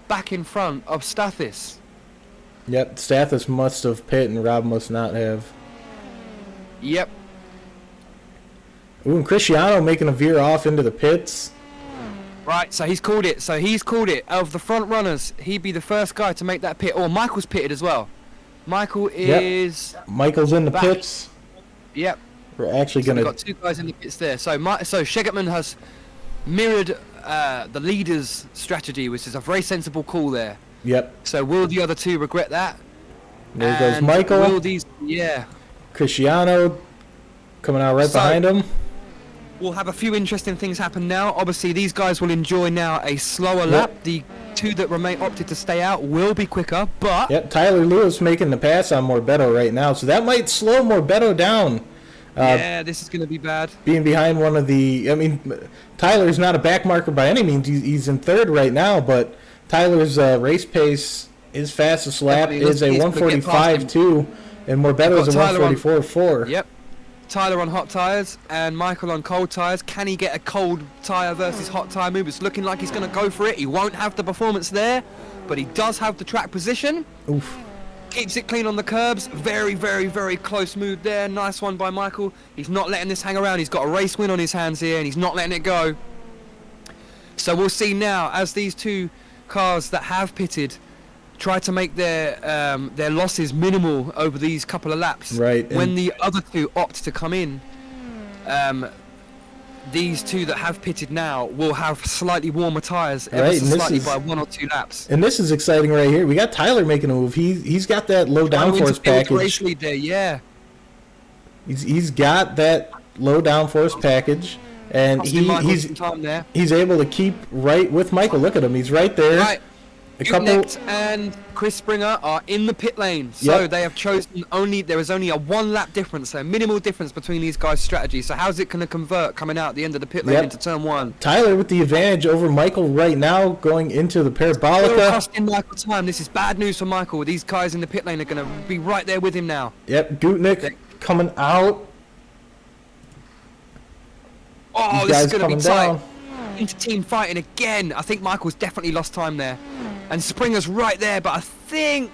back in front of Stathis. Yep, Stathis must have pit and Rob must not have. Yep. Ooh, and Cristiano making a veer off into the pits. Right, so he's called it. Of the front runners, he'd be the first guy to make that pit. Oh, Michael's pitted as well. Michael is... Yep. Michael's in the back. pits. Yep. We're actually going to... We've got 2 guys in the pits there. So Shegertman has mirrored the leader's strategy, which is a very sensible call there. Yep. So will the other 2 regret that? There goes Michael. Will these... Yeah. Cristiano coming out right behind him. We'll have a few interesting things happen now. Obviously, these guys will enjoy now a slower lap. The 2 that remain opted to stay out will be quicker, but... Yep, Tyler Lewis making the pass on Morbeto right now, so that might slow Morbeto down. Yeah, this is going to be bad. Being behind one of the... I mean, Tyler's not a back marker by any means. He's in 3rd right now, but Tyler's race pace, his fastest lap is a 145.2, and Morbeto's a 144.4. Yep. Tyler on hot tyres and Michael on cold tyres. Can he get a cold tyre versus hot tyre move? It's looking like he's going to go for it. He won't have the performance there, but he does have the track position. Oof. Keeps it clean on the curbs. Very, very, very close move there. Nice one by Michael. He's not letting this hang around. He's got a race win on his hands here, and he's not letting it go. So we'll see now as these 2 cars that have pitted try to make their losses minimal over these couple of laps. Right. When the other 2 opt to come in, these 2 that have pitted now will have slightly warmer tyres, ever so slightly by 1 or 2 laps. And this is exciting right here. We got Tyler making a move. He's got that low downforce package. Race lead there, yeah. He's got that low downforce package, and he's able to keep right with Michael. Look at him. He's right there. Right. Gutnek and Chris Springer are in the pit lane, so they have chosen there is only a 1 lap difference, so minimal difference between these guys' strategies. So how's it going to convert coming out at the end of the pit lane into turn 1? Tyler with the advantage over Michael right now going into the Parabolica. Still costing Michael time. This is bad news for Michael. These guys in the pit lane are going to be right there with him now. Yep, Gutnek coming out. Oh, this is going to be tight. Inter-team fighting again. I think Michael's definitely lost time there. And Springer's right there, but I think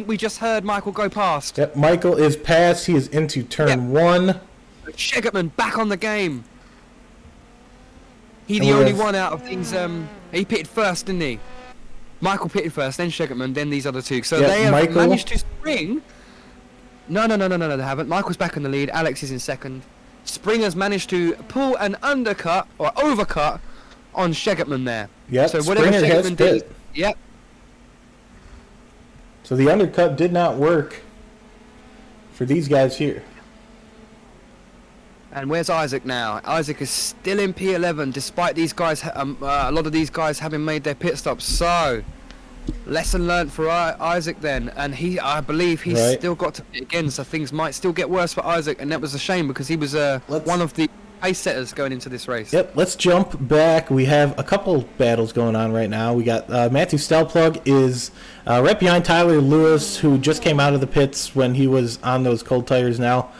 we just heard Michael go past. Yep, Michael is past. He is into turn 1. Shegertman back on the game. He the only one out of these. He pitted first, didn't he? Michael pitted first, then Shegertman, then these other 2. So they have managed to spring. No, they haven't. Michael's back in the lead. Alex is in 2nd. Springer's managed to pull an undercut or overcut on Shegertman there. Yep, so whatever Springer Shegertman did. Yep. So the undercut did not work for these guys here. And where's Isaac now? Isaac is still in P11 despite these guys, a lot of these guys having made their pit stops. So, lesson learned for Isaac then. And I believe he's still got to pit again, so things might still get worse for Isaac. And that was a shame because he was one of the pace setters going into this race. Yep, let's jump back. We have a couple battles going on right now. We got Matthew Stelplug is right behind Tyler Lewis, who just came out of the pits when he was on those cold tires now.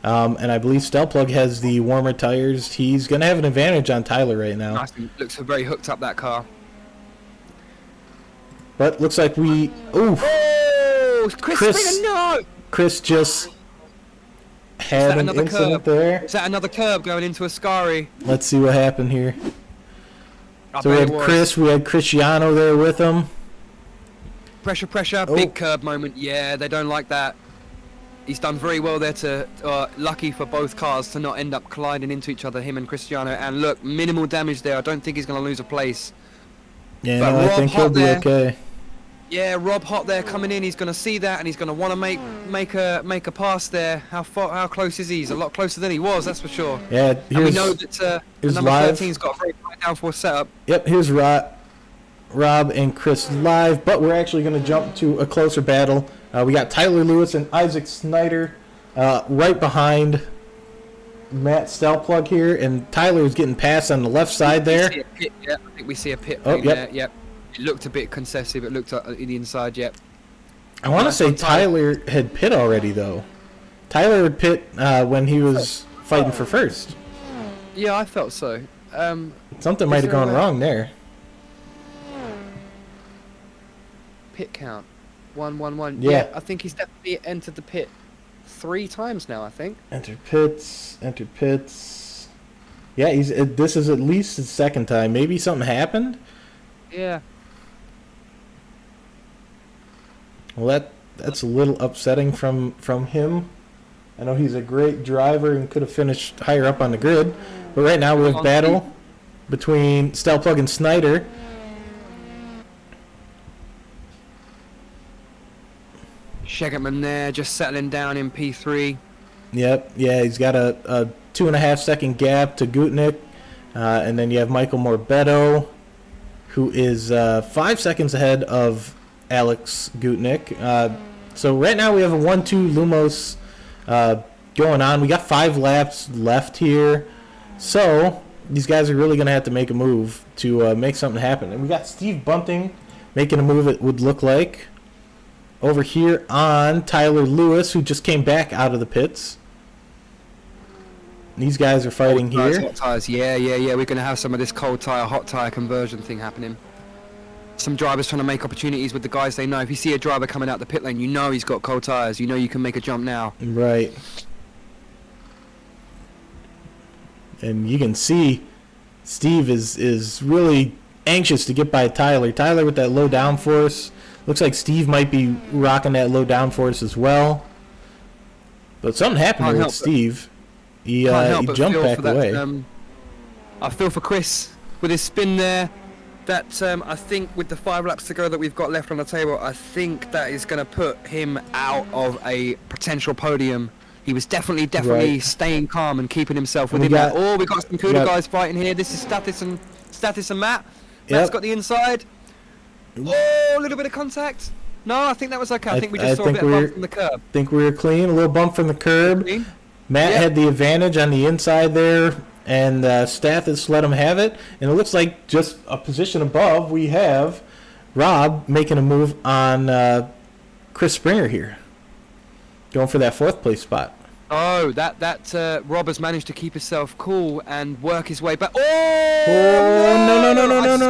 And I believe Stelplug has the warmer tires. He's going to have an advantage on Tyler right now. Nice. Looks very hooked up, that car. But looks like we... Ooh! Oh! Chris Springer, no! Chris just had an incident there. Is that another curb going into Ascari? Let's see what happened here. So we had Chris, we had Cristiano there with him. Pressure, big curb moment. Yeah, they don't like that. He's done very well there to, lucky for both cars to not end up colliding into each other, him and Cristiano. And look, minimal damage there. I don't think he's going to lose a place. Yeah, no, I think he'll be okay. Yeah, Rob Hott there coming in. He's going to see that and he's going to want to make a pass there. How close is he? He's a lot closer than he was, that's for sure. Yeah, and we know that the number 13's got a very high downforce setup. Yep, here's Rob and Chris live, but we're actually going to jump to a closer battle. We got Tyler Lewis and Isaac Snyder right behind Matt Stelplug here, and Tyler is getting passed on the left side there. I think we see a pit there. Yep. It looked a bit concessive. It looked in the inside. Yep. I want to say Tyler had pit already though. Tyler had pit when he was fighting for first. Yeah, I felt so. Something might have gone wrong there. Pit count 1-1-1. Yeah, I think he's definitely entered the pit 3 times now. I think. Enter pits. Yeah, this is at least his second time. Maybe something happened. Yeah. Well, that's a little upsetting from him. I know he's a great driver and could have finished higher up on the grid, but right now we have battle between Stelplug and Snyder. Shegetman there, just settling down in P3. Yep, yeah, he's got a 2.5 second gap to Gutnick, and then you have Michael Morbetto, who is 5 seconds ahead of Alex Gutnick. So right now we have a 1-2 Lumos going on. We got 5 laps left here, so these guys are really going to have to make a move to make something happen. And we got Steve Bunting making a move, it would look like, over here on Tyler Lewis, who just came back out of the pits. These guys are fighting here. Hot tires. Yeah. We're going to have some of this cold tire, hot tire conversion thing happening. Some drivers trying to make opportunities with the guys they know. If you see a driver coming out the pit lane, you know he's got cold tires. You know you can make a jump now. Right. And you can see Steve is really anxious to get by Tyler. Tyler with that low downforce. Looks like Steve might be rocking that low downforce as well. But something happened here with Steve. He jumped back away. I feel for Chris with his spin there. That I think with the 5 laps to go that we've got left on the table, I think that is going to put him out of a potential podium. He was definitely staying calm and keeping himself within that. Oh, we got some Cuda guys fighting here. This is Status and Matt. Matt's got the inside. Oh, a little bit of contact. No, I think that was okay. I think we just saw a bit of bump from the curb. I think we were clean. A little bump from the curb. Matt had the advantage on the inside there, and Stathis let him have it. And it looks like just a position above, we have Rob making a move on Chris Springer here, going for that 4th place spot. Oh, that Rob has managed to keep himself cool and work his way back. Oh,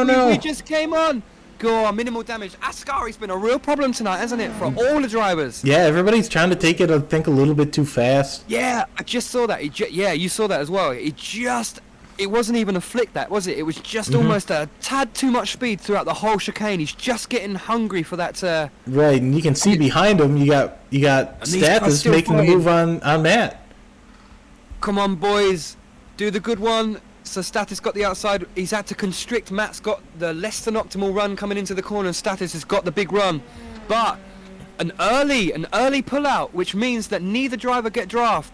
no. We just came on. Go on, minimal damage. Ascari's been a real problem tonight, hasn't it, for all the drivers? Yeah, everybody's trying to take it, I think, a little bit too fast. Yeah, I just saw that. Yeah, you saw that as well. It wasn't even a flick, that, was it? It was just almost a tad too much speed throughout the whole chicane. He's just getting hungry for that. Right, and you can see behind him, you got Stathis making the move on Matt. Come on, boys. Do the good one. So Status got the outside. He's had to constrict. Matt's got the less than optimal run coming into the corner, and Status has got the big run. But an early pullout, which means that neither driver get draft.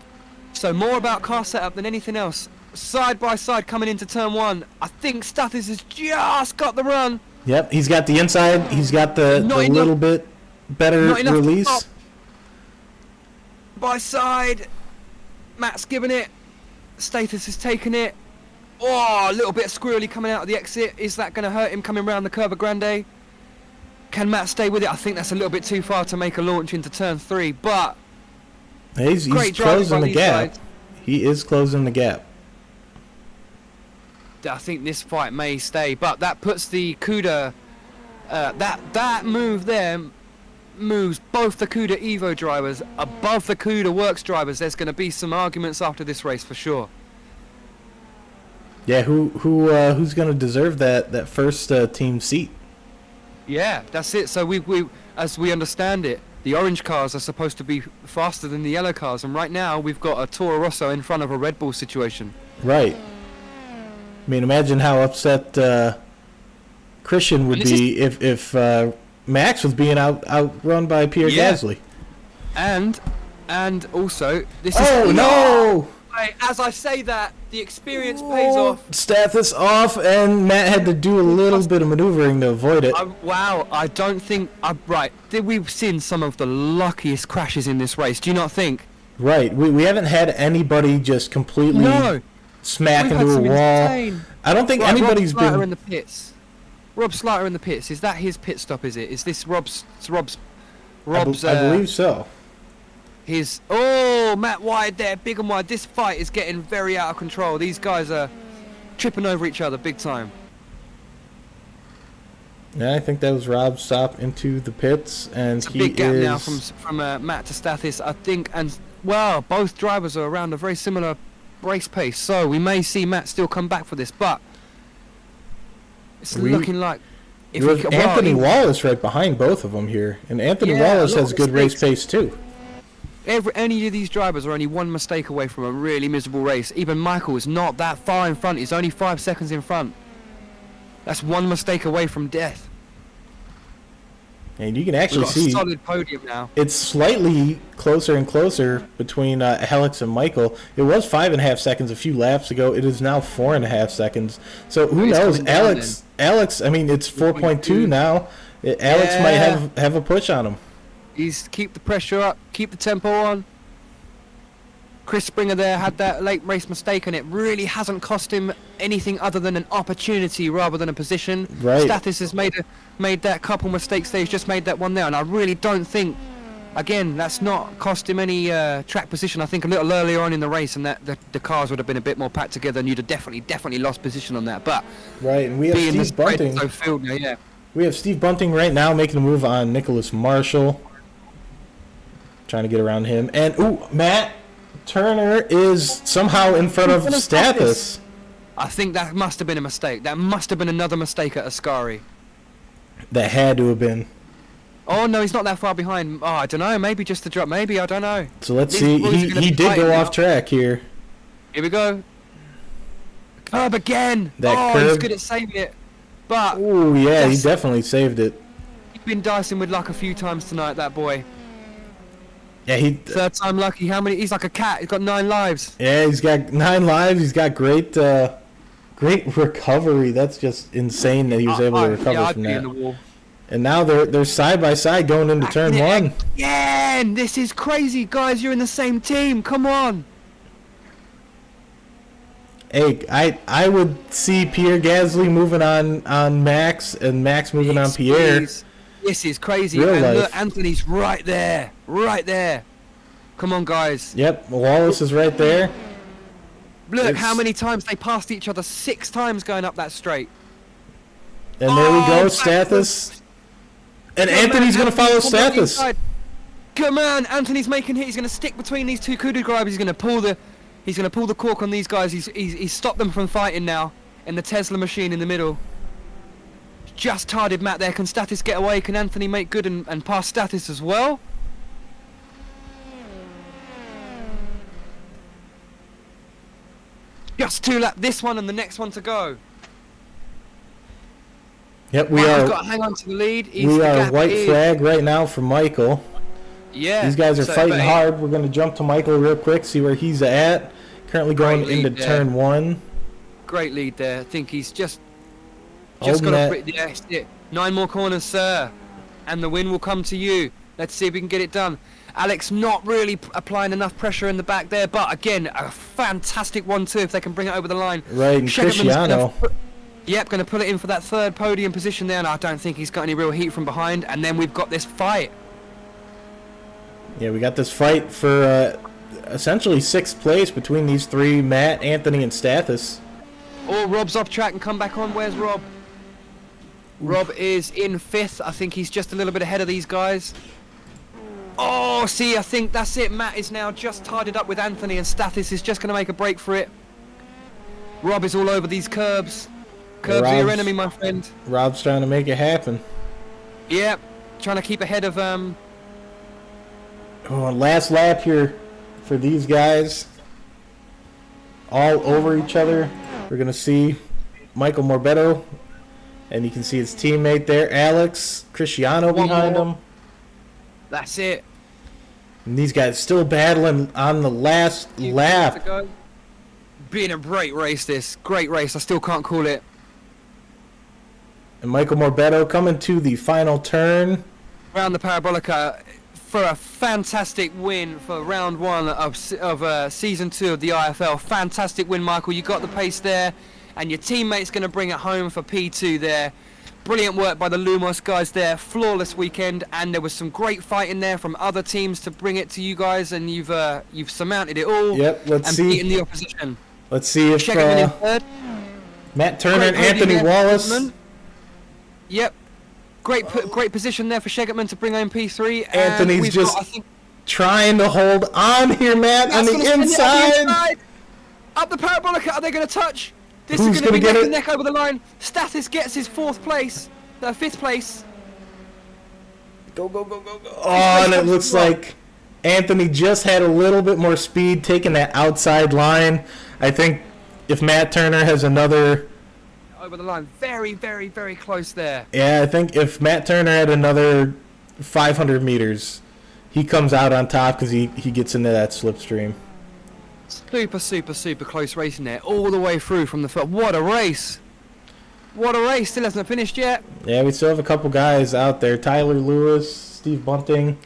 So more about car setup than anything else. Side by side coming into turn 1. I think Status has just got the run. Yep, he's got the inside. He's got the little bit better release. By side, Matt's giving it. Status is taking it. Oh, a little bit squirrely coming out of the exit. Is that going to hurt him coming round the Curva Grande? Can Matt stay with it? I think that's a little bit too far to make a launch into turn 3, but he's closing the gap. Guys. He is closing the gap. I think this fight may stay, but that puts the CUDA, that move there moves both the CUDA Evo drivers above the CUDA Works drivers. There's going to be some arguments after this race for sure. Yeah, who's going to deserve that first team seat? Yeah, that's it. So we as we understand it, the orange cars are supposed to be faster than the yellow cars, and right now we've got a Toro Rosso in front of a Red Bull situation. Right. I mean, imagine how upset Christian would be if Max was being outrun by Pierre Gasly. And also this is... Oh, no! As I say that, the experience pays off. Status off, and Matt had to do a little bit of maneuvering to avoid it. Wow, I don't think... right, we've seen some of the luckiest crashes in this race. Do you not think? Right. We haven't had anybody just completely smack into a wall. Insane. I don't think anybody's Rob Slater been... in the pits. Rob Slater in the pits. Is that his pit stop, is it? Is this Rob's I believe so. Matt wide there, big and wide. This fight is getting very out of control. These guys are tripping over each other big time. Yeah, I think that was Rob's stop into the pits, and it's a big gap now from Matt to Stathis, I think, and well, both drivers are around a very similar race pace, so we may see Matt still come back for this, but it's looking like Anthony Wallace right behind both of them here, and Anthony Wallace has good race pace too. Any of these drivers are only one mistake away from a really miserable race. Even Michael is not that far in front. He's only 5 seconds in front. That's one mistake away from death. And you can actually see a solid podium now. It's slightly closer and closer between Alex and Michael. It was 5.5 seconds a few laps ago. It is now 4.5 seconds. So who knows? Alex, I mean, it's 4.2 now. Alex might have a push on him. He's keep the pressure up, keep the tempo on. Chris Springer there had that late race mistake, and it really hasn't cost him anything other than an opportunity rather than a position. Right. Stathis has made that couple mistakes there. He's just made that one there, and I really don't think, again, that's not cost him any track position. I think a little earlier on in the race, and that the cars would have been a bit more packed together, and you'd have definitely lost position on that. But right, and we have Steve Bunting. We have Steve Bunting right now making a move on Nicholas Marshall, trying to get around him, and Matt Turner is somehow in front of Stathis. I think that must have been a mistake. That must have been another mistake at Ascari. That had to have been. Oh no, he's not that far behind. Oh, I don't know. Maybe just the drop. Maybe, I don't know. So let's see. He did go off track here. Here we go. Curb again. Curb. He's good at saving it. But oh yeah, he definitely saved it. He's been dicing with luck a few times tonight, that boy. Yeah, third time lucky. How many? He's like a cat. He's got 9 lives. Yeah, he's got 9 lives. He's got great recovery. That's just insane that he was able to recover from that. In the wall. And now they're side by side going into turn 1. Again, this is crazy, guys. You're in the same team. Come on. Hey, I would see Pierre Gasly moving on Max, and Max moving on Pierre. This is crazy. Real and life. Look, Anthony's right there. Right there. Come on, guys. Yep, Wallace is right there. Look how many times they passed each other. 6 times going up that straight. And there we go, Stathis. And Anthony's going to follow Stathis. Come on, Anthony's making hit. He's going to stick between these two CUDA drivers. He's going to pull the cork on these guys. He's stopped them from fighting now in the Tesla machine in the middle. Just tarded Matt there. Can Stathis get away? Can Anthony make good and pass Stathis as well? Just 2 laps. This one and the next one to go. Yep, Michael's got to hang on to the lead. We are white flag right now for Michael. Yeah. These guys are fighting hard. We're going to jump to Michael real quick, see where he's at. Currently going into turn 1. Great lead there. I think he's just got to... 9 more corners, sir. And the win will come to you. Let's see if we can get it done. Alex not really applying enough pressure in the back there, but again, a fantastic 1-2 if they can bring it over the line. Right, and Cristiano. Going to pull it in for that third podium position there, and I don't think he's got any real heat from behind. And then we've got this fight. Yeah, we got this fight for essentially 6th place between these three, Matt, Anthony, and Stathis. Oh, Rob's off track and come back on. Where's Rob? Rob is in 5th. I think he's just a little bit ahead of these guys. Oh, see, I think that's it. Matt is now just tied it up with Anthony, and Stathis is just going to make a break for it. Rob is all over these curbs. Curbs are your enemy, my friend. Rob's trying to make it happen. Yeah, trying to keep ahead of... last lap here for these guys. All over each other. We're going to see Michael Morbeto. And you can see his teammate there, Alex. Cristiano behind him. That's it. And these guys still battling on the last lap. Being a great race, this. Great race. I still can't call it. And Michael Morbeto coming to the final turn. Around the Parabolica for a fantastic win for round 1 of season 2 of the IFL. Fantastic win, Michael. You got the pace there. And your teammate's going to bring it home for P2 there. Brilliant work by the Lumos guys there. Flawless weekend. And there was some great fighting there from other teams to bring it to you guys. And you've surmounted it all. Yep, let's see. And beaten the opposition. Let's see if in third. Matt Turner and Anthony Wallace. Yep. Great position there for Shegetman to bring home P3. Anthony's just trying to hold on here, Matt, on the inside. Up the Parabolica. Are they going to touch? This Who's is going to be get neck it? and neck over the line. Stathis gets his 4th place. 5th place. Go. Oh, and it looks like Anthony just had a little bit more speed taking that outside line. I think if Matt Turner has another... Over the line. Very, very, very close there. Yeah, I think if Matt Turner had another 500 meters, he comes out on top because he gets into that slipstream. Super close racing there. All the way through from the foot. What a race. What a race. Still hasn't finished yet. Yeah, we still have a couple guys out there. Tyler Lewis, Steve Bunting.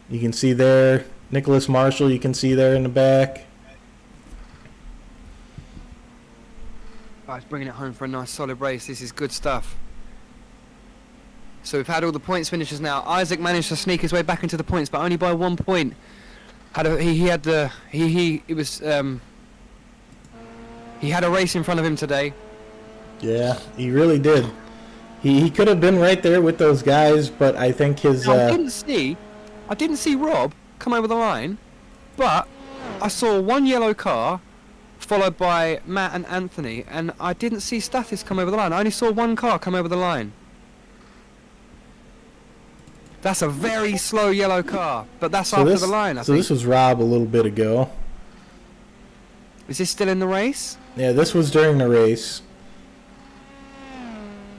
You can see there. Nicholas Marshall, you can see there in the back. Oh, he's bringing it home for a nice solid race. This is good stuff. So we've had all the points finishers now. Isaac managed to sneak his way back into the points, but only by 1 point. He had a race in front of him today. Yeah, he really did. He could have been right there with those guys, but I think his. I didn't see Rob come over the line, but I saw one yellow car, followed by Matt and Anthony, and I didn't see Stathis come over the line. I only saw one car come over the line. That's a very slow yellow car, but that's after the line, I think. So this was Rob a little bit ago. Is this still in the race? Yeah, this was during the race.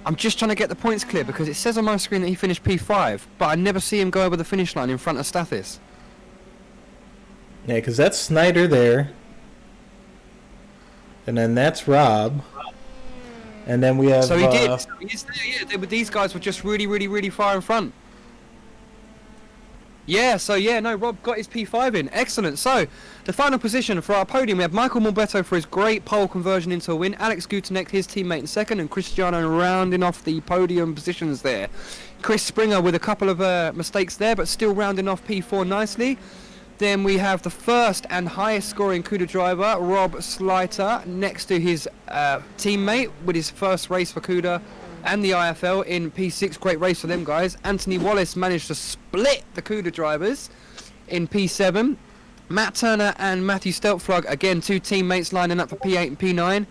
I'm just trying to get the points clear because it says on my screen that he finished P5, but I never see him go over the finish line in front of Stathis. Yeah, because that's Snyder there. And then that's Rob. And then we have... So he did. So he is there, yeah. These guys were just really far in front. Yeah, Rob got his P5 in. Excellent. So, the final position for our podium, we have Michael Morbeto for his great pole conversion into a win, Alex Gutenek, his teammate in second, and Cristiano rounding off the podium positions there. Chris Springer with a couple of mistakes there, but still rounding off P4 nicely. Then we have the first and highest scoring CUDA driver, Rob Sliter, next to his teammate with his first race for CUDA and the IFL in P6. Great race for them guys. Anthony Wallace managed to split the CUDA drivers in P7. Matt Turner and Matthew Steltflug, again, 2 teammates lining up for P8 and P9.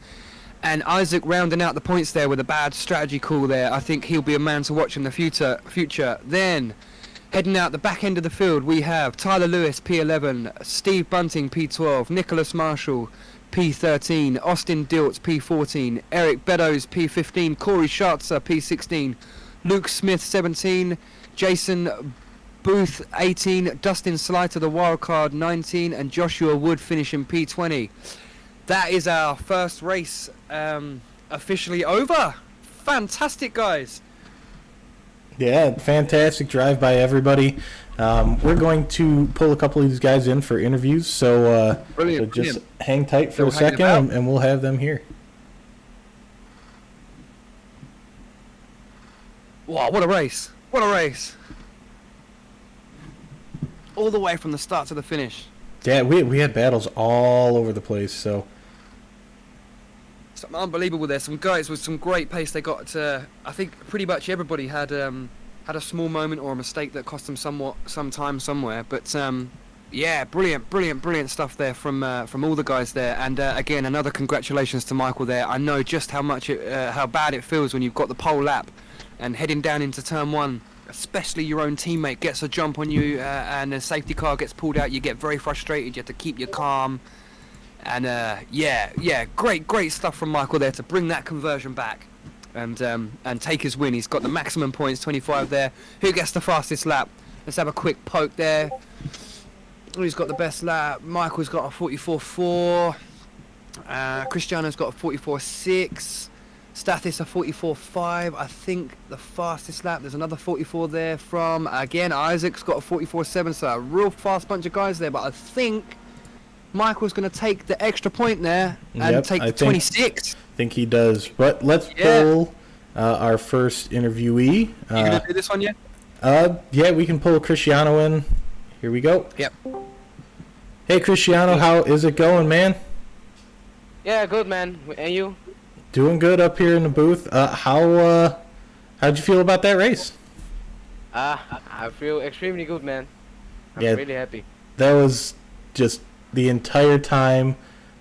And Isaac rounding out the points there with a bad strategy call there. I think he'll be a man to watch in the future. Then, heading out the back end of the field, we have Tyler Lewis, P11, Steve Bunting, P12, Nicholas Marshall, P13, Austin Diltz, P14, Eric Beddoes, P15, Corey Schartzer, P16, Luke Smith, 17, Jason Booth, 18, Dustin Sliter, the wildcard, 19, and Joshua Wood finishing P20. That is our first race officially over. Fantastic, guys. Yeah, fantastic drive by everybody. We're going to pull a couple of these guys in for interviews, so Brilliant. just hang tight for They'll a hang second, about. and we'll have them here. Wow, what a race. What a race. All the way from the start to the finish. Yeah, we had battles all over the place, so Something unbelievable there. Some guys with some great pace. They got to, I think pretty much everybody had a small moment or a mistake that cost them some time somewhere. But yeah, brilliant stuff there from all the guys there. And again, another congratulations to Michael there. I know just how bad it feels when you've got the pole lap and heading down into turn one. Especially your own teammate gets a jump on you and a safety car gets pulled out. You get very frustrated. You have to keep your calm. And yeah, great stuff from Michael there to bring that conversion back and take his win. He's got the maximum points, 25 there. Who gets the fastest lap? Let's have a quick poke there. Who's got the best lap? Michael's got a 44.4. Cristiano's got a 44.6. Stathis a 44.5. I think the fastest lap. There's another 44 there from, again, Isaac's got a 44.7. So a real fast bunch of guys there. But I think Michael's going to take the extra point there and take the 26. I think he does. But let's pull our first interviewee. You going to do this one yet? Yeah, we can pull Cristiano in. Here we go. Yep. Hey, Cristiano, how is it going, man? Yeah, good, man. And you? Doing good up here in the booth. How'd you feel about that race? I feel extremely good, man. I'm really happy. That was just the entire time,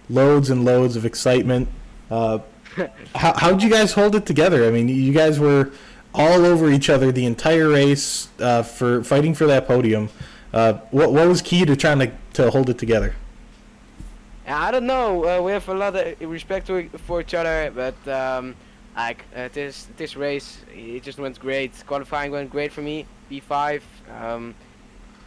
loads and loads of excitement. How'd you guys hold it together? I mean, you guys were all over each other the entire race for fighting for that podium. What was key to trying to hold it together? I don't know. We have a lot of respect for each other, but this race, it just went great. Qualifying went great for me. P5.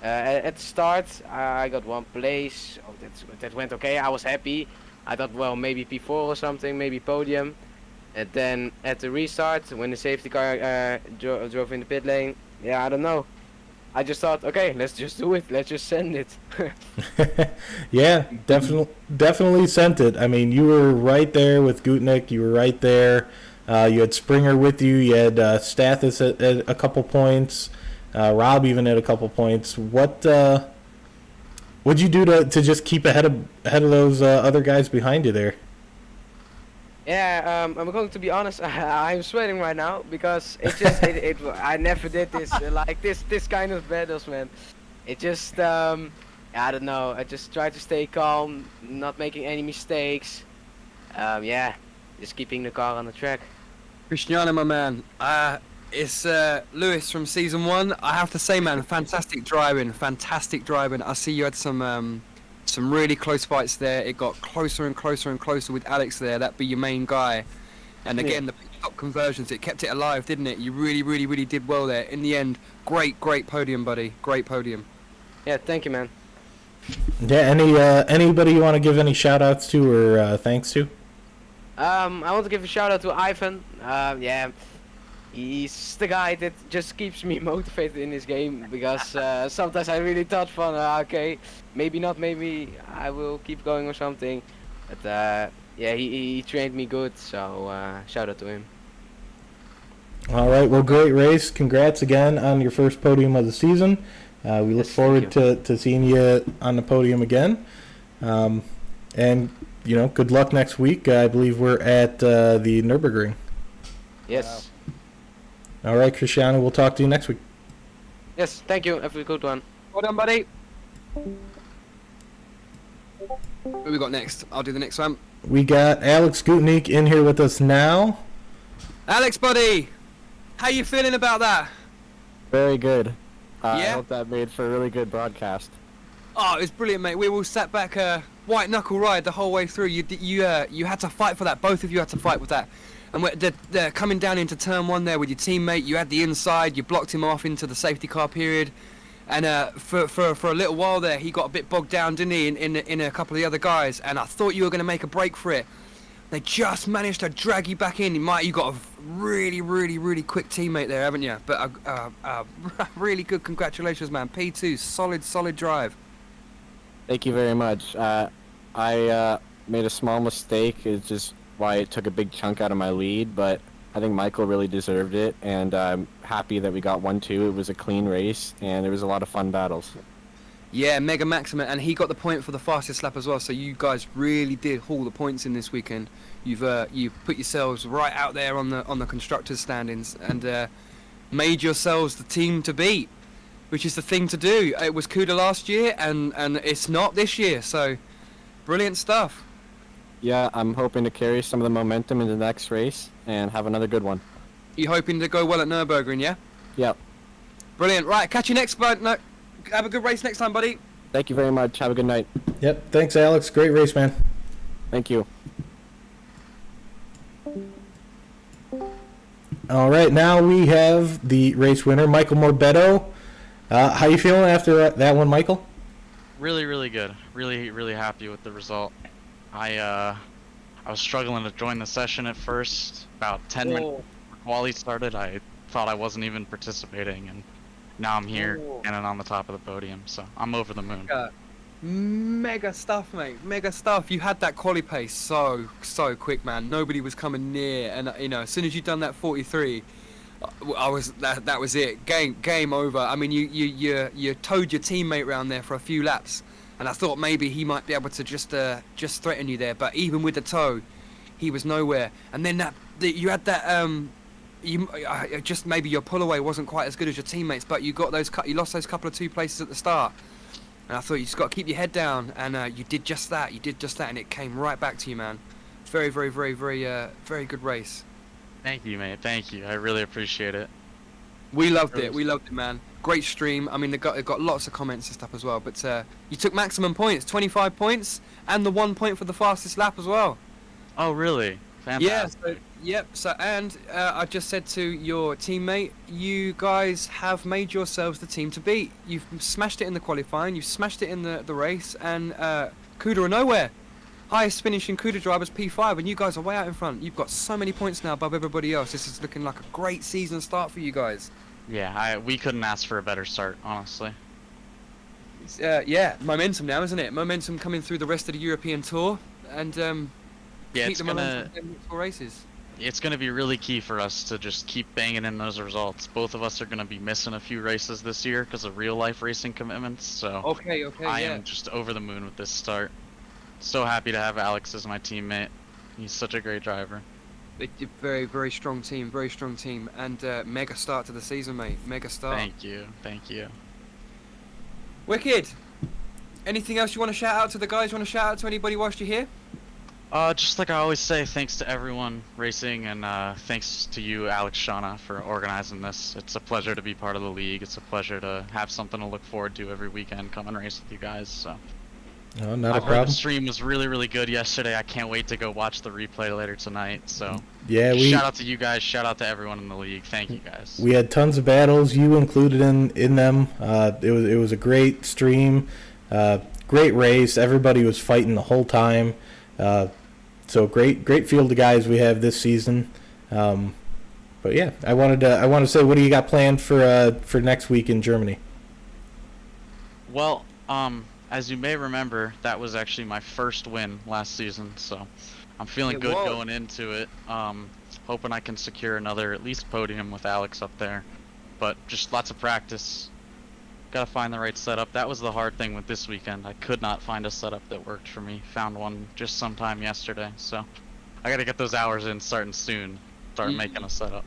At the start, I got one place. Oh, that went okay. I was happy. I thought, well, maybe P4 or something, maybe podium. And then at the restart, when the safety car drove in the pit lane, yeah, I don't know. I just thought, okay, let's just do it. Let's just send it. Yeah, definitely sent it. I mean, you were right there with Gutnick. You were right there. You had Springer with you. You had Stathis at a couple points. Rob even at a couple points. What'd you do to just keep ahead of those other guys behind you there? Yeah, I'm going to be honest. I'm sweating right now because it just I never did this like this kind of battles, man. It just I don't know. I just try to stay calm, not making any mistakes. Yeah, just keeping the car on the track. Cristiano, my man. It's Lewis from season 1. I have to say, man, fantastic driving. I see you had some really close fights there. It got closer and closer and closer with Alex there. That'd be your main guy. And again, the top conversions, it kept it alive, didn't it? You really did well there. In the end, great podium, buddy. Great podium. Yeah, thank you, man. Yeah, anybody you want to give any shout outs to or thanks to? I want to give a shout out to Ivan. Yeah, he's the guy that just keeps me motivated in this game because sometimes I really thought from okay, maybe not, maybe I will keep going or something. But yeah, he trained me good, so shout out to him. All right, well, great race. Congrats again on your first podium of the season. We look forward to seeing you on the podium again. And, good luck next week. I believe we're at the Nürburgring. Yes. Wow. All right, Cristiano, we'll talk to you next week. Yes, thank you. Have a good one. Well done, buddy. Who we got next? I'll do the next one. We got Alex Gutnick in here with us now. Alex, buddy, how you feeling about that? Very good. Yeah? I hope that made for a really good broadcast. Oh, it was brilliant, mate. We all sat back, white knuckle ride the whole way through. You had to fight for that. Both of you had to fight with that. And they're coming down into turn 1 there with your teammate. You had the inside. You blocked him off into the safety car period. And for a little while there, he got a bit bogged down, didn't he, in a couple of the other guys. And I thought you were going to make a break for it. They just managed to drag you back in. You got a really quick teammate there, haven't you? But really good. Congratulations, man. P2, solid drive. Thank you very much. I made a small mistake. It's just why it took a big chunk out of my lead, but I think Michael really deserved it, and I'm happy that we got 1-2. It was a clean race, and there was a lot of fun battles. Yeah, Mega Maxima, and he got the point for the fastest lap as well. So you guys really did haul the points in this weekend. You've put yourselves right out there on the constructors' standings and made yourselves the team to beat, which is the thing to do. It was Cuda last year, and it's not this year. So brilliant stuff. Yeah, I'm hoping to carry some of the momentum into the next race and have another good one. You hoping to go well at Nürburgring, yeah? Yep. Brilliant. Right, catch you next, bud. No, have a good race next time, buddy. Thank you very much. Have a good night. Yep. Thanks, Alex. Great race, man. Thank you. All right, now we have the race winner, Michael Morbetto. How you feeling after that one, Michael? Really good. Really happy with the result. I was struggling to join the session at first. About 10 minutes before quali started, I thought I wasn't even participating, and now I'm here and on the top of the podium. So I'm over the moon. Mega stuff, mate. Mega stuff. You had that quali pace so quick, man. Nobody was coming near, and as soon as you done that 43, that was it. Game over. I mean, you towed your teammate around there for a few laps, and I thought maybe he might be able to just threaten you there. But even with the tow, he was nowhere. And then you had that just maybe your pull away wasn't quite as good as your teammates, but you lost those couple of 2 places at the start. And I thought you just got to keep your head down, and you did just that. And it came right back to you, man. Very good race. Thank you, mate. Thank you. I really appreciate it. We loved it. We loved it, man. Great stream. I mean, they got lots of comments and stuff as well. But you took maximum points, 25 points, and the 1 point for the fastest lap as well. Oh, really? Fantastic. Yeah. And I just said to your teammate, you guys have made yourselves the team to beat. You've smashed it in the qualifying. You've smashed it in the race, and Cuda are nowhere. Highest finishing Cuda drivers P5, and you guys are way out in front. You've got so many points now above everybody else. This is looking like a great season start for you guys. Yeah, we couldn't ask for a better start, honestly. Yeah, momentum now, isn't it? Momentum coming through the rest of the European Tour, and Yeah, keep the momentum in the next 4 races. It's gonna be really key for us to just keep banging in those results. Both of us are gonna be missing a few races this year because of real life racing commitments. So Okay. I am just over the moon with this start. So happy to have Alex as my teammate. He's such a great driver. Very strong team, and mega start to the season, mate. Mega start. Thank you. Wicked. Anything else you want to shout out to the guys? You want to shout out to anybody whilst you're here? Just like I always say, thanks to everyone racing, and thanks to you, Alex Shauna, for organizing this. It's a pleasure to be part of the league. It's a pleasure to have something to look forward to every weekend, come and race with you guys. So. No, not a I've heard problem. the stream was really good yesterday. I can't wait to go watch the replay later tonight. So Yeah, shout out to you guys. Shout out to everyone in the league. Thank you guys. we had tons of battles, you included in them. It was a great stream, great race. Everybody was fighting the whole time. So great field of guys we have this season. But yeah, I wanted to say, what do you got planned for next week in Germany? Well, as you may remember, that was actually my first win last season, so I'm feeling good going into it. Hoping I can secure another at least podium with Alex up there, but just lots of practice. Gotta find the right setup. That was the hard thing with this weekend. I could not find a setup that worked for me. Found one just sometime yesterday, so I gotta get those hours in starting soon. Start making a setup.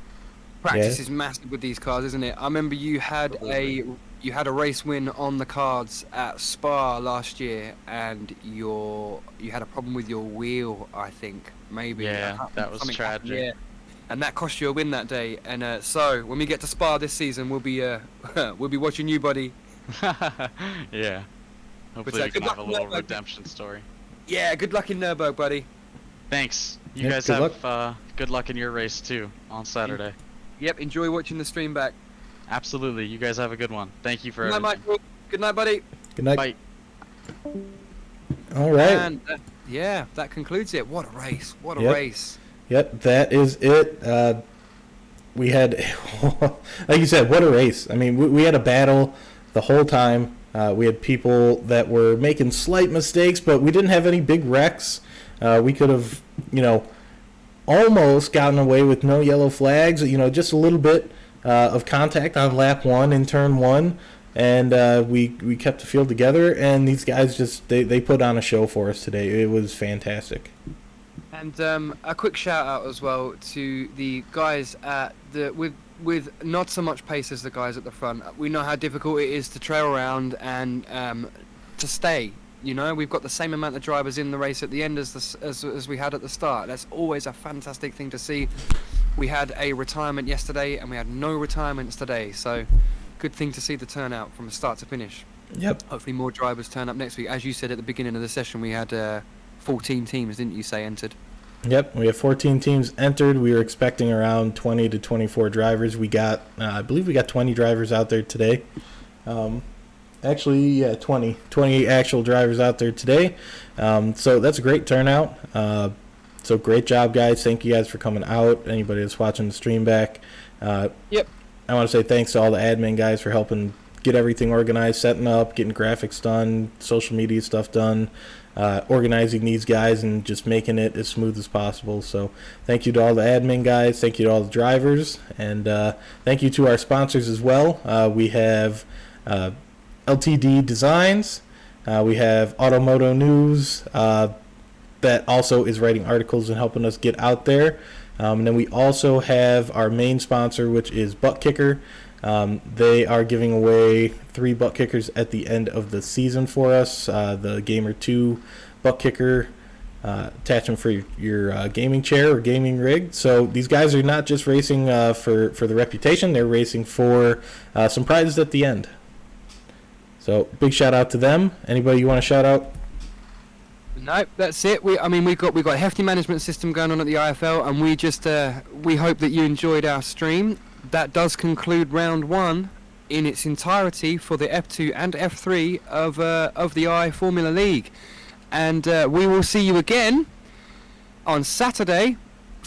Practice is massive with these cars, isn't it? I remember you had a race win on the cards at Spa last year, and you had a problem with your wheel, I think, maybe. Yeah, that was tragic. Yeah, and that cost you a win that day. And so when we get to Spa this season, we'll be watching you, buddy. Yeah. Hopefully we can have a little redemption story. Yeah, good luck in Nürburgring, buddy. Thanks. You Yeah, guys good have good luck in your race too on Saturday. Yep, enjoy watching the stream back. Absolutely. You guys have a good one. Thank you for Good night, everything. Michael. Good night, buddy. Good night. Bye. All right. And Yeah, that concludes it. What a race. What a Yep. race. Yep, that is it. We had, like you said, what a race. I mean, we had a battle the whole time. We had people that were making slight mistakes, but we didn't have any big wrecks. We could have, almost gotten away with no yellow flags, just a little bit of contact on lap 1 in turn 1. And we kept the field together, and these guys they put on a show for us today. It was fantastic. And a quick shout out as well to the guys at with not so much pace as the guys at the front. We know how difficult it is to trail around and to stay. We've got the same amount of drivers in the race at the end as we had at the start. That's always a fantastic thing to see. We had a retirement yesterday, and we had no retirements today. So, good thing to see the turnout from start to finish. Yep. Hopefully more drivers turn up next week. As you said at the beginning of the session, we had 14 teams, didn't you say, entered? Yep, we have 14 teams entered. We were expecting around 20 to 24 drivers. We got, I believe we got 20 drivers out there today. Actually, yeah, 20 actual drivers out there today. So that's a great turnout. So great job, guys. Thank you guys for coming out. Anybody that's watching the stream back. Yep. I want to say thanks to all the admin guys for helping get everything organized, setting up, getting graphics done, social media stuff done, organizing these guys, and just making it as smooth as possible. So thank you to all the admin guys. Thank you to all the drivers. And thank you to our sponsors as well. We have LTD Designs. We have Automoto News that also is writing articles and helping us get out there. And then we also have our main sponsor, which is Butt Kicker. They are giving away 3 butt kickers at the end of the season for us. The Gamer 2 butt kicker attachment for your gaming chair or gaming rig. So these guys are not just racing for the reputation, they're racing for some prizes at the end. So big shout out to them. Anybody you want to shout out? Nope, that's it. We've got a hefty management system going on at the IFL, and we hope that you enjoyed our stream. That does conclude round 1 in its entirety for the F2 and F3 of the iFormula League, and we will see you again on Saturday